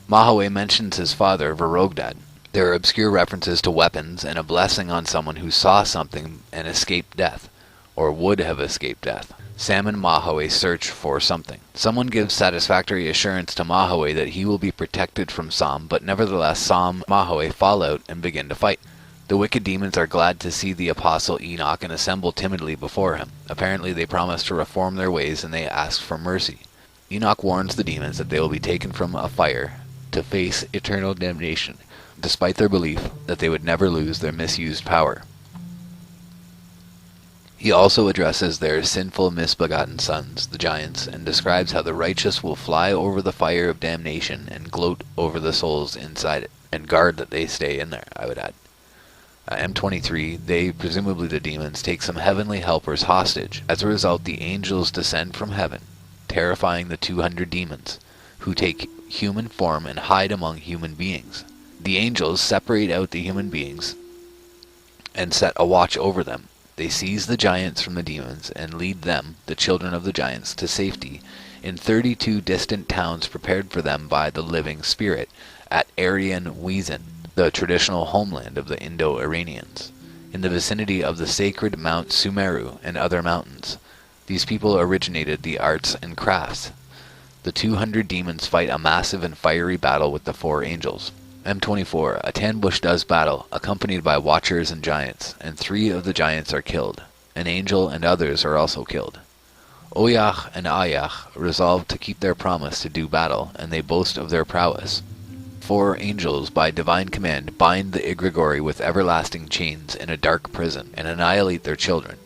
Mahaway mentions his father, Varogdad. There are obscure references to weapons and a blessing on someone who saw something and escaped death, or would have escaped death. Sam and Mahaway search for something. Someone gives satisfactory assurance to Mahaway that he will be protected from Sam, but nevertheless Sam and Mahaway fall out and begin to fight. The wicked demons are glad to see the apostle Enoch and assemble timidly before him. Apparently they promise to reform their ways and they ask for mercy. Enoch warns the demons that they will be taken from a fire to face eternal damnation, despite their belief that they would never lose their misused power. He also addresses their sinful misbegotten sons, the giants, and describes how the righteous will fly over the fire of damnation and gloat over the souls inside it, and guard that they stay in there, I would add. M23, they, presumably the demons, take some heavenly helpers hostage. As a result, the angels descend from heaven, terrifying the 200 demons, who take human form and hide among human beings. The angels separate out the human beings and set a watch over them. They seize the giants from the demons and lead them, the children of the giants, to safety in 32 distant towns prepared for them by the living spirit at Aryan Weezin, the traditional homeland of the Indo-Iranians, in the vicinity of the sacred Mount Sumeru and other mountains. These people originated the arts and crafts. The 200 demons fight a massive and fiery battle with the 4 angels. M24, a Tanbush does battle, accompanied by watchers and giants, and 3 of the giants are killed. An angel and others are also killed. Oyach and Ayach resolve to keep their promise to do battle, and they boast of their prowess. 4 angels, by divine command, bind the egregori with everlasting chains in a dark prison, and annihilate their children.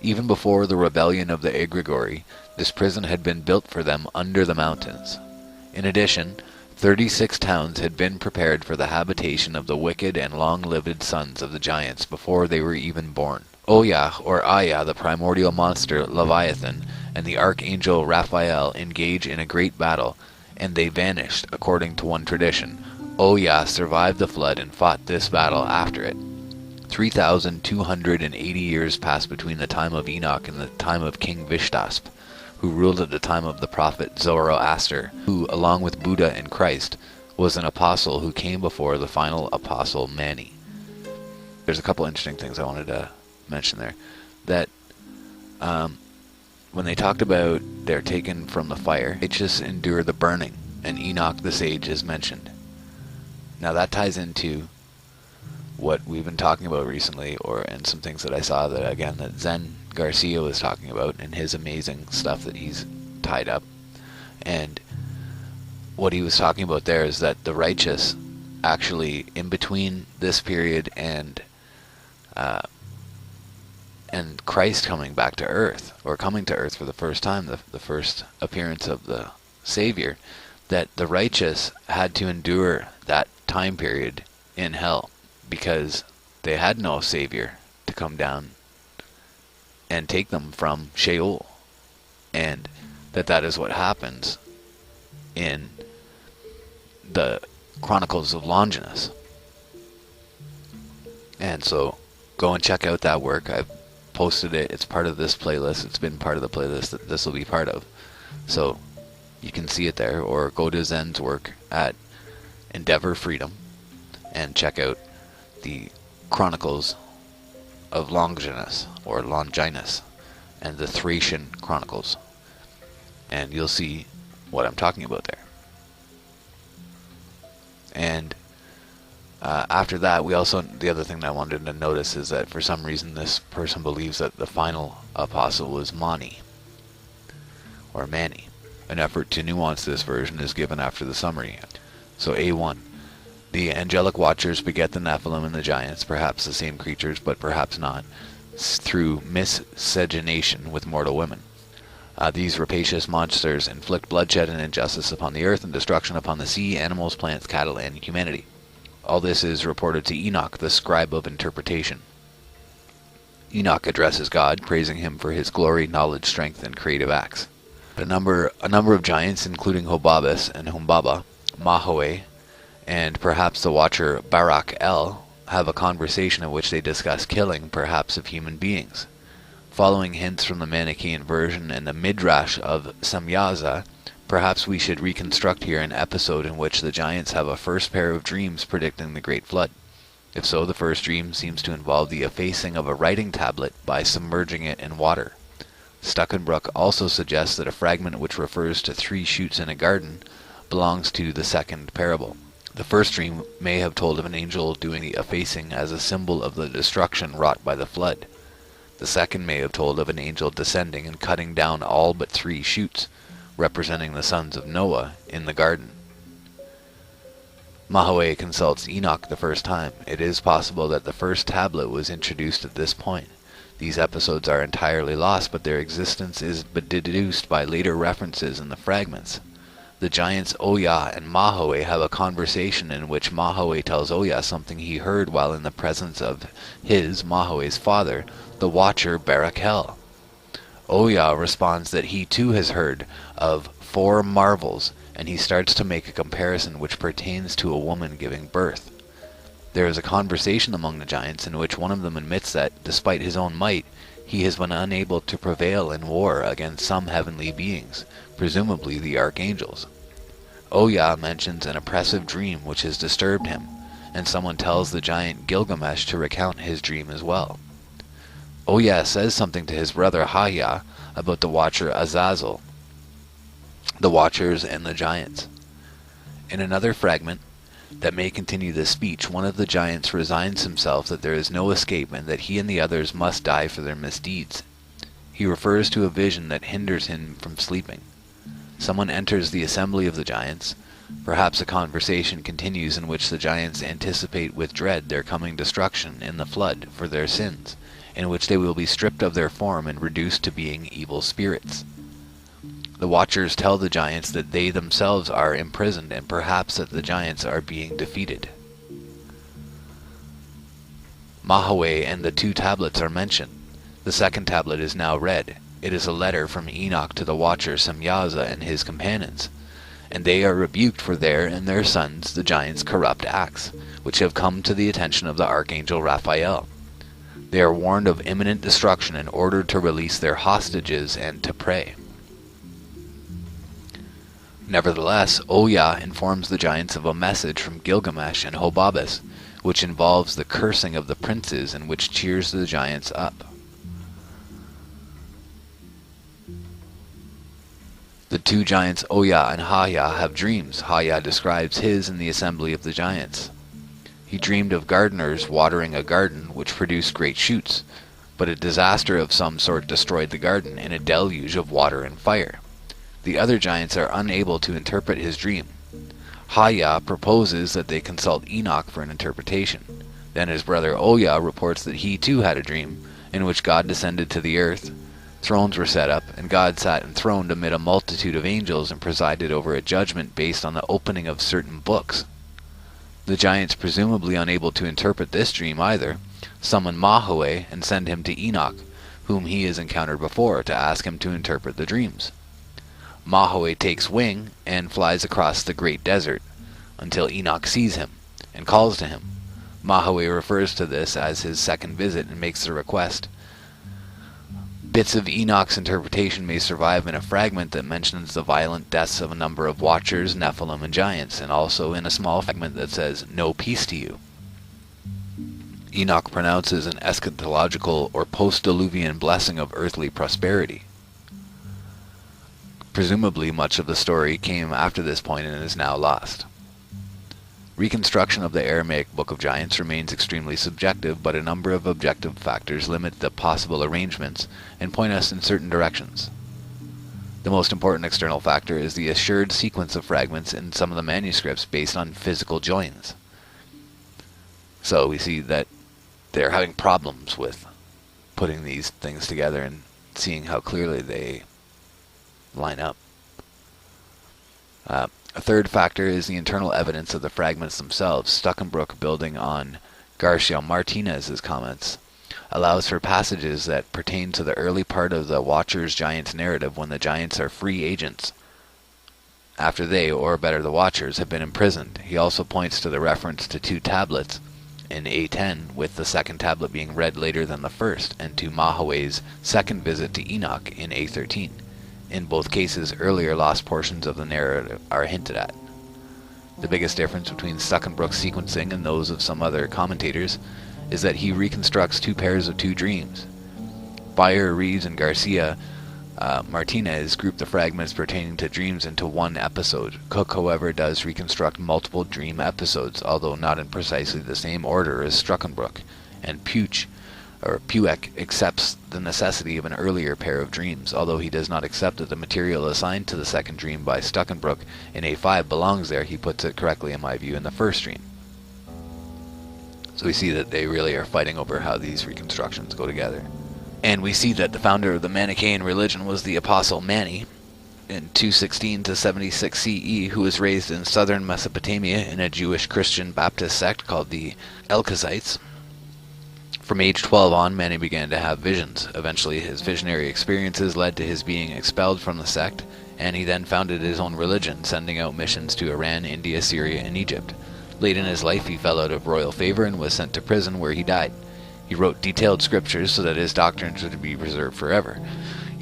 Even before the rebellion of the egregori, this prison had been built for them under the mountains. In addition, 36 towns had been prepared for the habitation of the wicked and long-lived sons of the giants before they were even born. Oyah, or Aya, the primordial monster Leviathan, and the archangel Raphael engage in a great battle, and they vanished, according to one tradition. Oyah survived the flood and fought this battle after it. 3,280 years passed between the time of Enoch and the time of King Vishtasp, who ruled at the time of the prophet Zoroaster, who, along with Buddha and Christ, was an apostle who came before the final apostle Mani. There's a couple interesting things I wanted to mention there. That when they talked about they're taken from the fire, it just endure the burning, and Enoch the sage is mentioned. Now that ties into what we've been talking about recently, and some things that I saw that Zen Garcia was talking about, and his amazing stuff that he's tied up. And what he was talking about there is that the righteous, actually, in between this period and Christ coming back to earth, or coming to earth for the first time, the first appearance of the Savior, that the righteous had to endure that time period in hell, because they had no savior to come down and take them from Sheol, and that is what happens in the Chronicles of Longinus. And so go and check out that work. I've posted it. It's part of this playlist. It's been part of the playlist that this will be part of. So you can see it there, or go to Zen's work at Endeavor Freedom and check out the Chronicles of Longinus, or Longinus, and the Thracian Chronicles. And you'll see what I'm talking about there. And after that, the other thing that I wanted to notice is that for some reason this person believes that the final apostle was Mani, or Mani. An effort to nuance this version is given after the summary. So A1. The angelic watchers beget the Nephilim and the giants, perhaps the same creatures, but perhaps not, through miscegenation with mortal women. These rapacious monsters inflict bloodshed and injustice upon the earth and destruction upon the sea, animals, plants, cattle, and humanity. All this is reported to Enoch, the scribe of interpretation. Enoch addresses God, praising him for his glory, knowledge, strength, and creative acts. A number of giants, including Hobabus and Humbaba, Mahoe, and perhaps the watcher Barak El, have a conversation in which they discuss killing, perhaps of human beings. Following hints from the Manichaean version and the Midrash of Samyaza, perhaps we should reconstruct here an episode in which the giants have a first pair of dreams predicting the Great Flood. If so, the first dream seems to involve the effacing of a writing tablet by submerging it in water. Stuckenbrook also suggests that a fragment which refers to 3 shoots in a garden belongs to the second parable. The first dream may have told of an angel doing the effacing as a symbol of the destruction wrought by the flood. The second may have told of an angel descending and cutting down all but 3 shoots, representing the sons of Noah in the garden. Mahoe consults Enoch the first time. It is possible that the first tablet was introduced at this point. These episodes are entirely lost, but their existence is deduced by later references in the fragments. The giants Oya and Mahoe have a conversation in which Mahoe tells Oya something he heard while in the presence of Mahoe's father, the watcher Barakel. Oya responds that he too has heard of 4 marvels, and he starts to make a comparison which pertains to a woman giving birth. There is a conversation among the giants in which one of them admits that, despite his own might, he has been unable to prevail in war against some heavenly beings, presumably the archangels. Oya mentions an oppressive dream which has disturbed him, and someone tells the giant Gilgamesh to recount his dream as well. Oya says something to his brother Haya about the watcher Azazel, the watchers, and the giants. In another fragment that may continue this speech, one of the giants resigns himself that there is no escape and that he and the others must die for their misdeeds. He refers to a vision that hinders him from sleeping. Someone enters the assembly of the giants. Perhaps a conversation continues in which the giants anticipate with dread their coming destruction in the flood for their sins, in which they will be stripped of their form and reduced to being evil spirits. The watchers tell the giants that they themselves are imprisoned, and perhaps that the giants are being defeated. Mahoe and the 2 tablets are mentioned. The second tablet is now read. It is a letter from Enoch to the watcher Samyaza and his companions, and they are rebuked for their and their sons, the giants' corrupt acts, which have come to the attention of the archangel Raphael. They are warned of imminent destruction and ordered to release their hostages and to pray. Nevertheless, Oya informs the giants of a message from Gilgamesh and Hobabus, which involves the cursing of the princes and which cheers the giants up. The 2 giants Oya and Haya have dreams. Haya describes his in the assembly of the giants. He dreamed of gardeners watering a garden which produced great shoots, but a disaster of some sort destroyed the garden in a deluge of water and fire. The other giants are unable to interpret his dream. Haya proposes that they consult Enoch for an interpretation. Then his brother Oya reports that he too had a dream, in which God descended to the earth, thrones were set up, and God sat enthroned amid a multitude of angels and presided over a judgment based on the opening of certain books. The giants, presumably unable to interpret this dream either, summon Mahaway and send him to Enoch, whom he has encountered before, to ask him to interpret the dreams. Mahaway takes wing and flies across the great desert until Enoch sees him and calls to him. Mahaway refers to this as his second visit and makes the request. Bits of Enoch's interpretation may survive in a fragment that mentions the violent deaths of a number of watchers, Nephilim, and giants, and also in a small fragment that says, "No peace to you." Enoch pronounces an eschatological or post-diluvian blessing of earthly prosperity. Presumably much of the story came after this point and is now lost. Reconstruction of the Aramaic Book of Giants remains extremely subjective, but a number of objective factors limit the possible arrangements and point us in certain directions. The most important external factor is the assured sequence of fragments in some of the manuscripts based on physical joins. So we see that they're having problems with putting these things together and seeing how clearly they line up. A third factor is the internal evidence of the fragments themselves. Stuckenbrook, building on Garcia Martinez's comments, allows for passages that pertain to the early part of the Watchers Giants narrative when the giants are free agents, after they, or better the Watchers, have been imprisoned. He also points to the reference to 2 tablets in A10, with the second tablet being read later than the first, and to Mahaway's second visit to Enoch in A13. In both cases, earlier lost portions of the narrative are hinted at. The biggest difference between Stuckenbrook's sequencing and those of some other commentators is that he reconstructs 2 pairs of 2 dreams. Beyer, Reeves, and Garcia Martinez group the fragments pertaining to dreams into one episode. Cook, however, does reconstruct multiple dream episodes, although not in precisely the same order as Stuckenbrook, and Puek accepts the necessity of an earlier pair of dreams, although he does not accept that the material assigned to the second dream by Stuckenbrook in A5 belongs there. He puts it correctly, in my view, in the first dream. So we see that they really are fighting over how these reconstructions go together. And we see that the founder of the Manichaean religion was the Apostle Mani in 216 to 76 CE, who was raised in southern Mesopotamia in a Jewish Christian Baptist sect called the Elkezites. From age 12 on, Mani began to have visions. Eventually, his visionary experiences led to his being expelled from the sect, and he then founded his own religion, sending out missions to Iran, India, Syria, and Egypt. Late in his life, he fell out of royal favor and was sent to prison, where he died. He wrote detailed scriptures so that his doctrines would be preserved forever,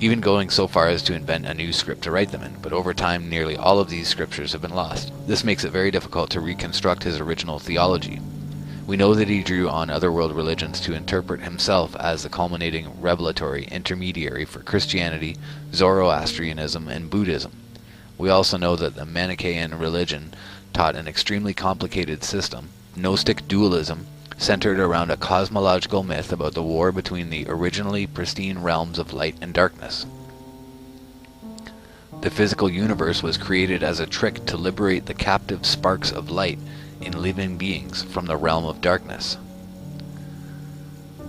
even going so far as to invent a new script to write them in, but over time nearly all of these scriptures have been lost. This makes it very difficult to reconstruct his original theology. We know that he drew on other world religions to interpret himself as the culminating revelatory intermediary for Christianity, Zoroastrianism, and Buddhism. We also know that the Manichaean religion taught an extremely complicated system, Gnostic dualism, centered around a cosmological myth about the war between the originally pristine realms of light and darkness. The physical universe was created as a trick to liberate the captive sparks of light in living beings from the realm of darkness.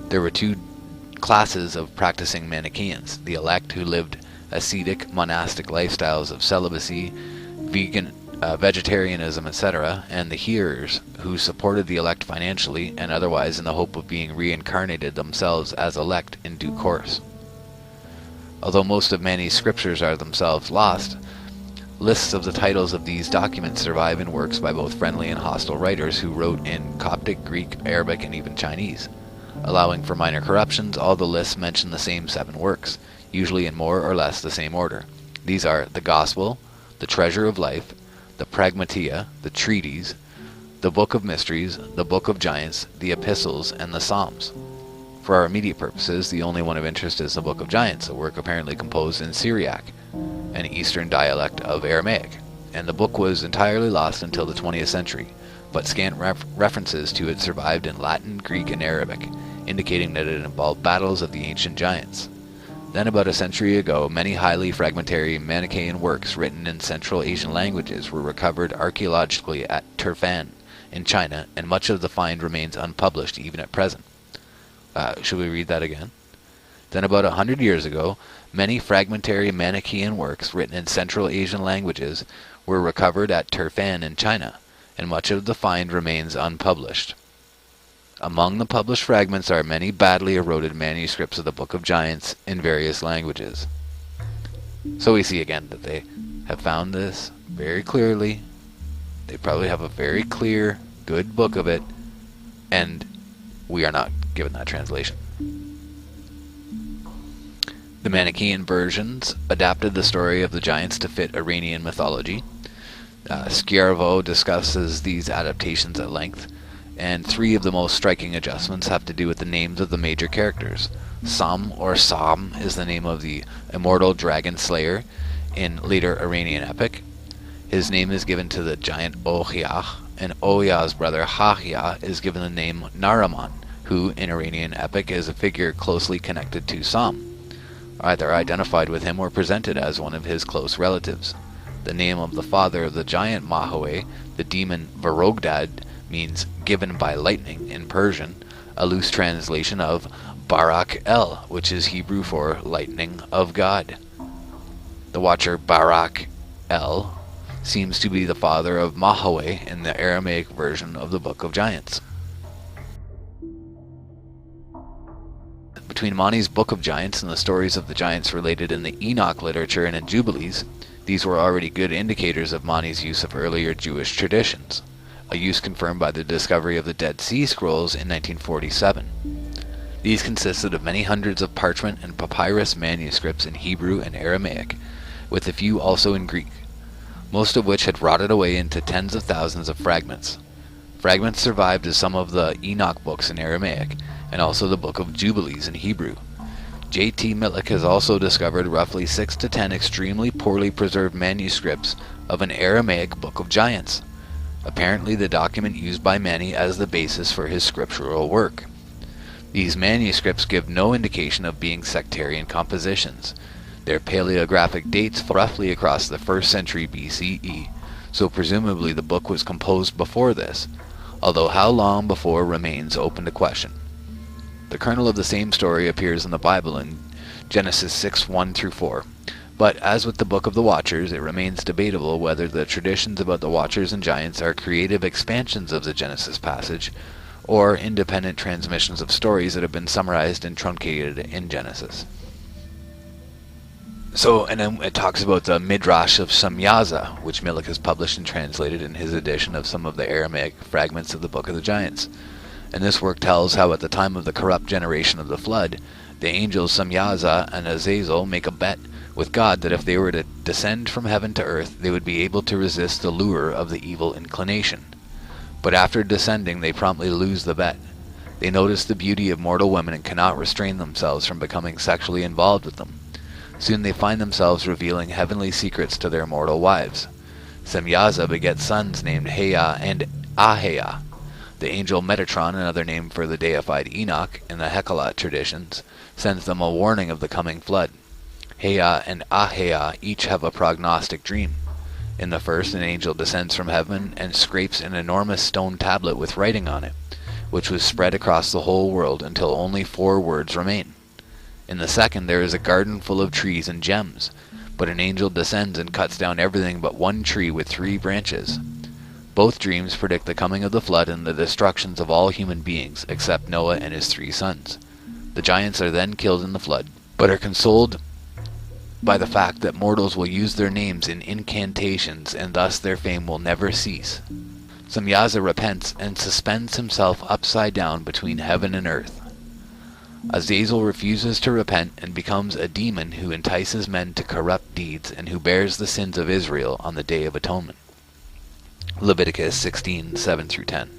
There were 2 classes of practicing Manichaeans: the elect, who lived ascetic, monastic lifestyles of celibacy, vegetarianism, etc., and the hearers, who supported the elect financially and otherwise in the hope of being reincarnated themselves as elect in due course. Although most of Mani's scriptures are themselves lost, lists of the titles of these documents survive in works by both friendly and hostile writers who wrote in Coptic, Greek, Arabic, and even Chinese. Allowing for minor corruptions, all the lists mention the same 7 works, usually in more or less the same order. These are the Gospel, the Treasure of Life, the Pragmatia, the Treatise, the Book of Mysteries, the Book of Giants, the Epistles, and the Psalms. For our immediate purposes, the only one of interest is the Book of Giants, a work apparently composed in Syriac, an eastern dialect of Aramaic, and the book was entirely lost until the 20th century, but scant references to it survived in Latin, Greek, and Arabic, indicating that it involved battles of the ancient giants. Then about a century ago, many highly fragmentary Manichaean works written in Central Asian languages were recovered archaeologically at Turfan in China, and much of the find remains unpublished even at present. Should we read that again? Then about 100 years ago, many fragmentary Manichaean works written in Central Asian languages were recovered at Turfan in China, and much of the find remains unpublished. Among the published fragments are many badly eroded manuscripts of the Book of Giants in various languages. So we see again that they have found this very clearly. They probably have a very clear, good book of it, and we are not given that translation. The Manichaean versions adapted the story of the giants to fit Iranian mythology. Schiavo discusses these adaptations at length, and three of the most striking adjustments have to do with the names of the major characters. Sam, or Sam, is the name of the immortal dragon slayer in later Iranian epic. His name is given to the giant Ohia, and Ohia's brother Hahia is given the name Naraman, who in Iranian epic is a figure closely connected to Sam, either identified with him or presented as one of his close relatives. The name of the father of the giant Mahoe, the demon Varogdad, means given by lightning in Persian, a loose translation of Barak El, which is Hebrew for lightning of God. The watcher Barak El seems to be the father of Mahoe in the Aramaic version of the Book of Giants. Between Mani's Book of Giants and the stories of the giants related in the Enoch literature and in Jubilees, these were already good indicators of Mani's use of earlier Jewish traditions, a use confirmed by the discovery of the Dead Sea Scrolls in 1947. These consisted of many hundreds of parchment and papyrus manuscripts in Hebrew and Aramaic, with a few also in Greek, most of which had rotted away into tens of thousands of fragments. Fragments survived as some of the Enoch books in Aramaic, and also the Book of Jubilees in Hebrew. J.T. Millick has also discovered roughly 6 to 10 extremely poorly preserved manuscripts of an Aramaic Book of Giants, apparently the document used by Mani as the basis for his scriptural work. These manuscripts give no indication of being sectarian compositions. Their paleographic dates fall roughly across the 1st century BCE, so presumably the book was composed before this, although how long before remains open to question. The kernel of the same story appears in the Bible in Genesis 6:1-4, but as with the Book of the Watchers, it remains debatable whether the traditions about the Watchers and Giants are creative expansions of the Genesis passage, or independent transmissions of stories that have been summarized and truncated in Genesis. And then it talks about the Midrash of Samyaza, which Millick has published and translated in his edition of some of the Aramaic fragments of the Book of the Giants. And this work tells how at the time of the corrupt generation of the flood, the angels Samyaza and Azazel make a bet with God that if they were to descend from heaven to earth, they would be able to resist the lure of the evil inclination. But after descending, they promptly lose the bet. They notice the beauty of mortal women and cannot restrain themselves from becoming sexually involved with them. Soon they find themselves revealing heavenly secrets to their mortal wives. Samyaza begets sons named Heya and Aheya. The angel Metatron, another name for the deified Enoch in the Hekala traditions, sends them a warning of the coming flood. Heya and Aheya each have a prognostic dream. In the first, an angel descends from heaven and scrapes an enormous stone tablet with writing on it, which was spread across the whole world until only 4 words remain. In the second, there is a garden full of trees and gems, but an angel descends and cuts down everything but one tree with 3 branches. Both dreams predict the coming of the flood and the destructions of all human beings, except Noah and his 3 sons. The giants are then killed in the flood, but are consoled by the fact that mortals will use their names in incantations, and thus their fame will never cease. Samyaza repents and suspends himself upside down between heaven and earth. Azazel refuses to repent and becomes a demon who entices men to corrupt deeds and who bears the sins of Israel on the Day of Atonement. Leviticus 16:7-10.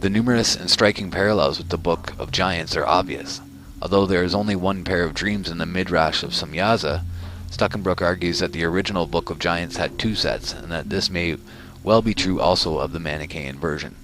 The numerous and striking parallels with the Book of Giants are obvious. Although there is only one pair of dreams in the Midrash of Samyaza, Stuckenbrook argues that the original Book of Giants had 2 sets, and that this may well be true also of the Manichaean version.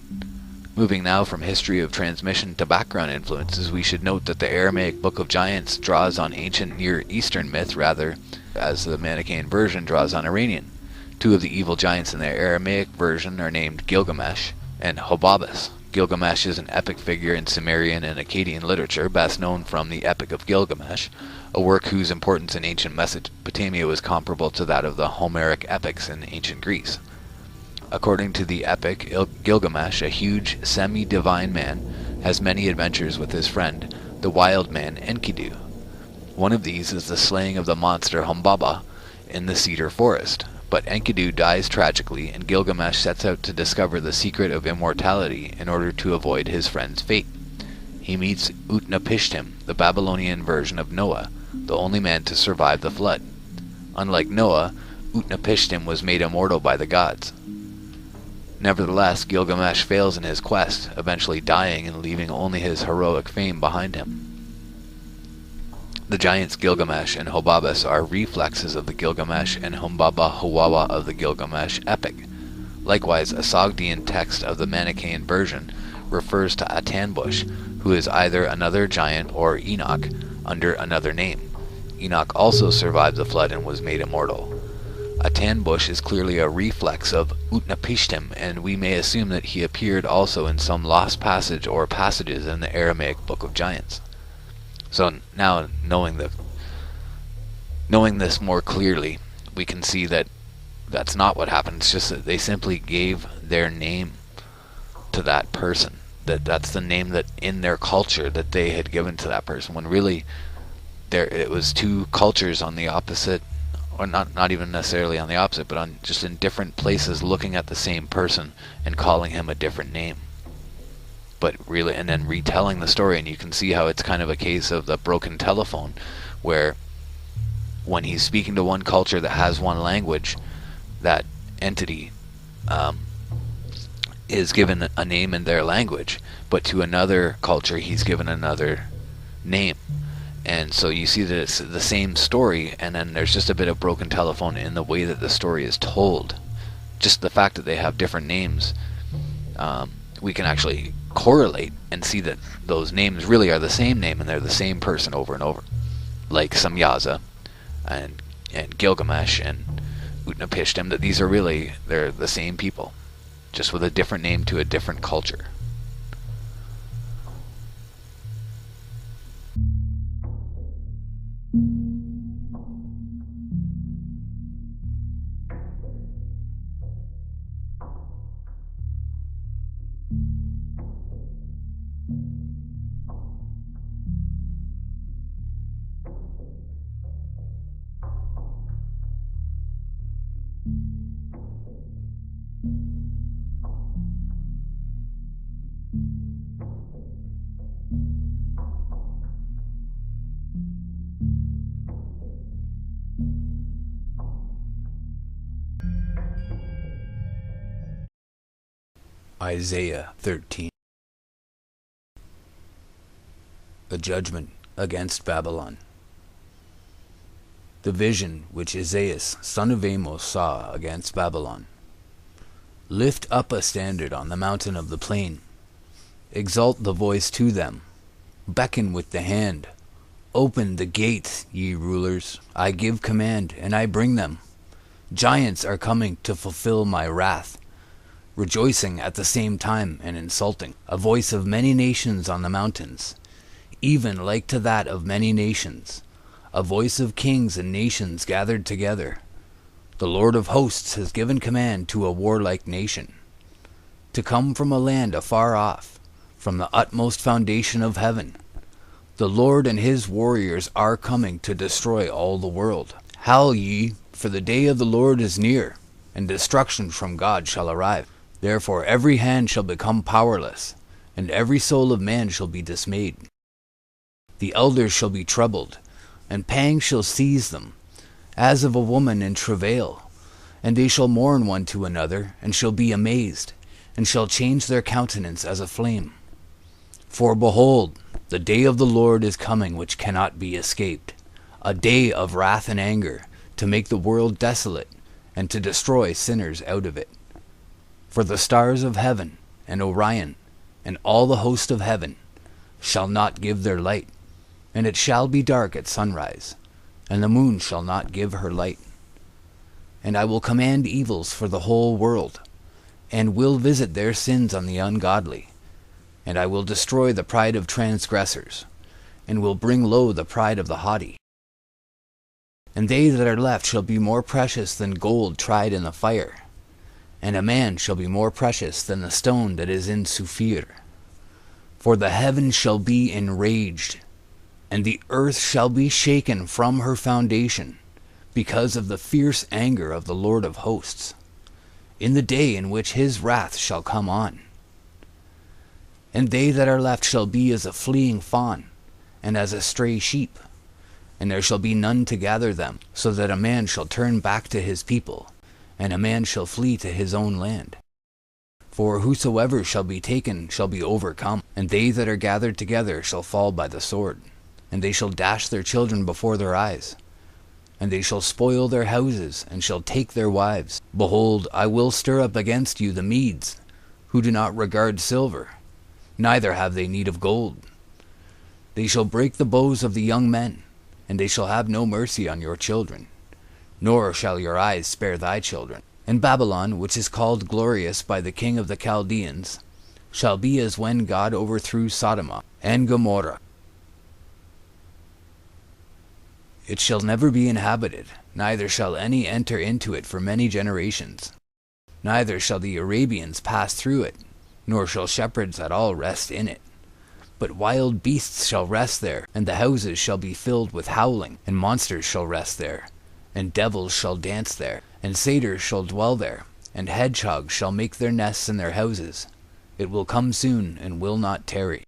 Moving now from history of transmission to background influences, we should note that the Aramaic Book of Giants draws on ancient Near Eastern myth rather, as the Manichaean version draws on Iranian. 2 of the evil giants in the Aramaic version are named Gilgamesh and Hobabus. Gilgamesh is an epic figure in Sumerian and Akkadian literature, best known from the Epic of Gilgamesh, a work whose importance in ancient Mesopotamia was comparable to that of the Homeric epics in ancient Greece. According to the epic Gilgamesh, a huge, semi-divine man has many adventures with his friend, the wild man Enkidu. One of these is the slaying of the monster Humbaba in the cedar forest. But Enkidu dies tragically, and Gilgamesh sets out to discover the secret of immortality in order to avoid his friend's fate. He meets Utnapishtim, the Babylonian version of Noah, the only man to survive the flood. Unlike Noah, Utnapishtim was made immortal by the gods. Nevertheless, Gilgamesh fails in his quest, eventually dying and leaving only his heroic fame behind him. The giants Gilgamesh and Hobabas are reflexes of the Gilgamesh and Humbaba Huwawa of the Gilgamesh epic. Likewise, a Sogdian text of the Manichaean version refers to Atanbush, who is either another giant or Enoch under another name. Enoch also survived the flood and was made immortal. Atanbush is clearly a reflex of Utnapishtim, and we may assume that he appeared also in some lost passage or passages in the Aramaic Book of Giants. So now, knowing this more clearly, we can see that that's not what happened. It's just that they simply gave their name to that person. That's the name that in their culture that they had given to that person, when really it was two cultures on the opposite, or not even necessarily on the opposite, but on just in different places looking at the same person and calling him a different name. But really, and then retelling the story, and you can see how it's kind of a case of the broken telephone, where when he's speaking to one culture that has one language, that entity is given a name in their language, but to another culture he's given another name. And so you see that it's the same story, and then there's just a bit of broken telephone in the way that the story is told. Just the fact that they have different names, we can actually correlate and see that those names really are the same name, and they're the same person over and over. Like Samyaza and Gilgamesh and Utnapishtim, that these are really, they're the same people, just with a different name to a different culture. Isaiah 13. The judgment against Babylon. The vision which Isaiah, son of Amos, saw against Babylon. Lift up a standard on the mountain of the plain. Exalt the voice to them. Beckon with the hand. Open the gates, ye rulers. I give command, and I bring them. Giants are coming to fulfill my wrath, rejoicing at the same time and insulting. A voice of many nations on the mountains, even like to that of many nations. A voice of kings and nations gathered together. The Lord of hosts has given command to a warlike nation, to come from a land afar off, from the utmost foundation of heaven. The Lord and his warriors are coming to destroy all the world. Howl ye, for the day of the Lord is near, and destruction from God shall arrive. Therefore every hand shall become powerless, and every soul of man shall be dismayed. The elders shall be troubled, and pangs shall seize them, as of a woman in travail. And they shall mourn one to another, and shall be amazed, and shall change their countenance as a flame. For behold, the day of the Lord is coming, which cannot be escaped, a day of wrath and anger, to make the world desolate, and to destroy sinners out of it. For the stars of heaven, and Orion, and all the host of heaven, shall not give their light, and it shall be dark at sunrise, and the moon shall not give her light. And I will command evils for the whole world, and will visit their sins on the ungodly. And I will destroy the pride of transgressors, and will bring low the pride of the haughty. And they that are left shall be more precious than gold tried in the fire, And a man shall be more precious than the stone that is in Suphir. For the heaven shall be enraged, and the earth shall be shaken from her foundation, because of the fierce anger of the Lord of hosts, in the day in which his wrath shall come on. And they that are left shall be as a fleeing fawn, and as a stray sheep, and there shall be none to gather them, so that a man shall turn back to his people, and a man shall flee to his own land. For whosoever shall be taken shall be overcome, and they that are gathered together shall fall by the sword, and they shall dash their children before their eyes, and they shall spoil their houses, and shall take their wives. Behold, I will stir up against you the Medes, who do not regard silver, neither have they need of gold. They shall break the bows of the young men, and they shall have no mercy on your children, nor shall your eyes spare thy children. And Babylon, which is called glorious by the king of the Chaldeans, shall be as when God overthrew Sodom and Gomorrah. It shall never be inhabited, neither shall any enter into it for many generations. Neither shall the Arabians pass through it, nor shall shepherds at all rest in it. But wild beasts shall rest there, and the houses shall be filled with howling, and monsters shall rest there, and devils shall dance there, and satyrs shall dwell there, and hedgehogs shall make their nests in their houses. It will come soon, and will not tarry.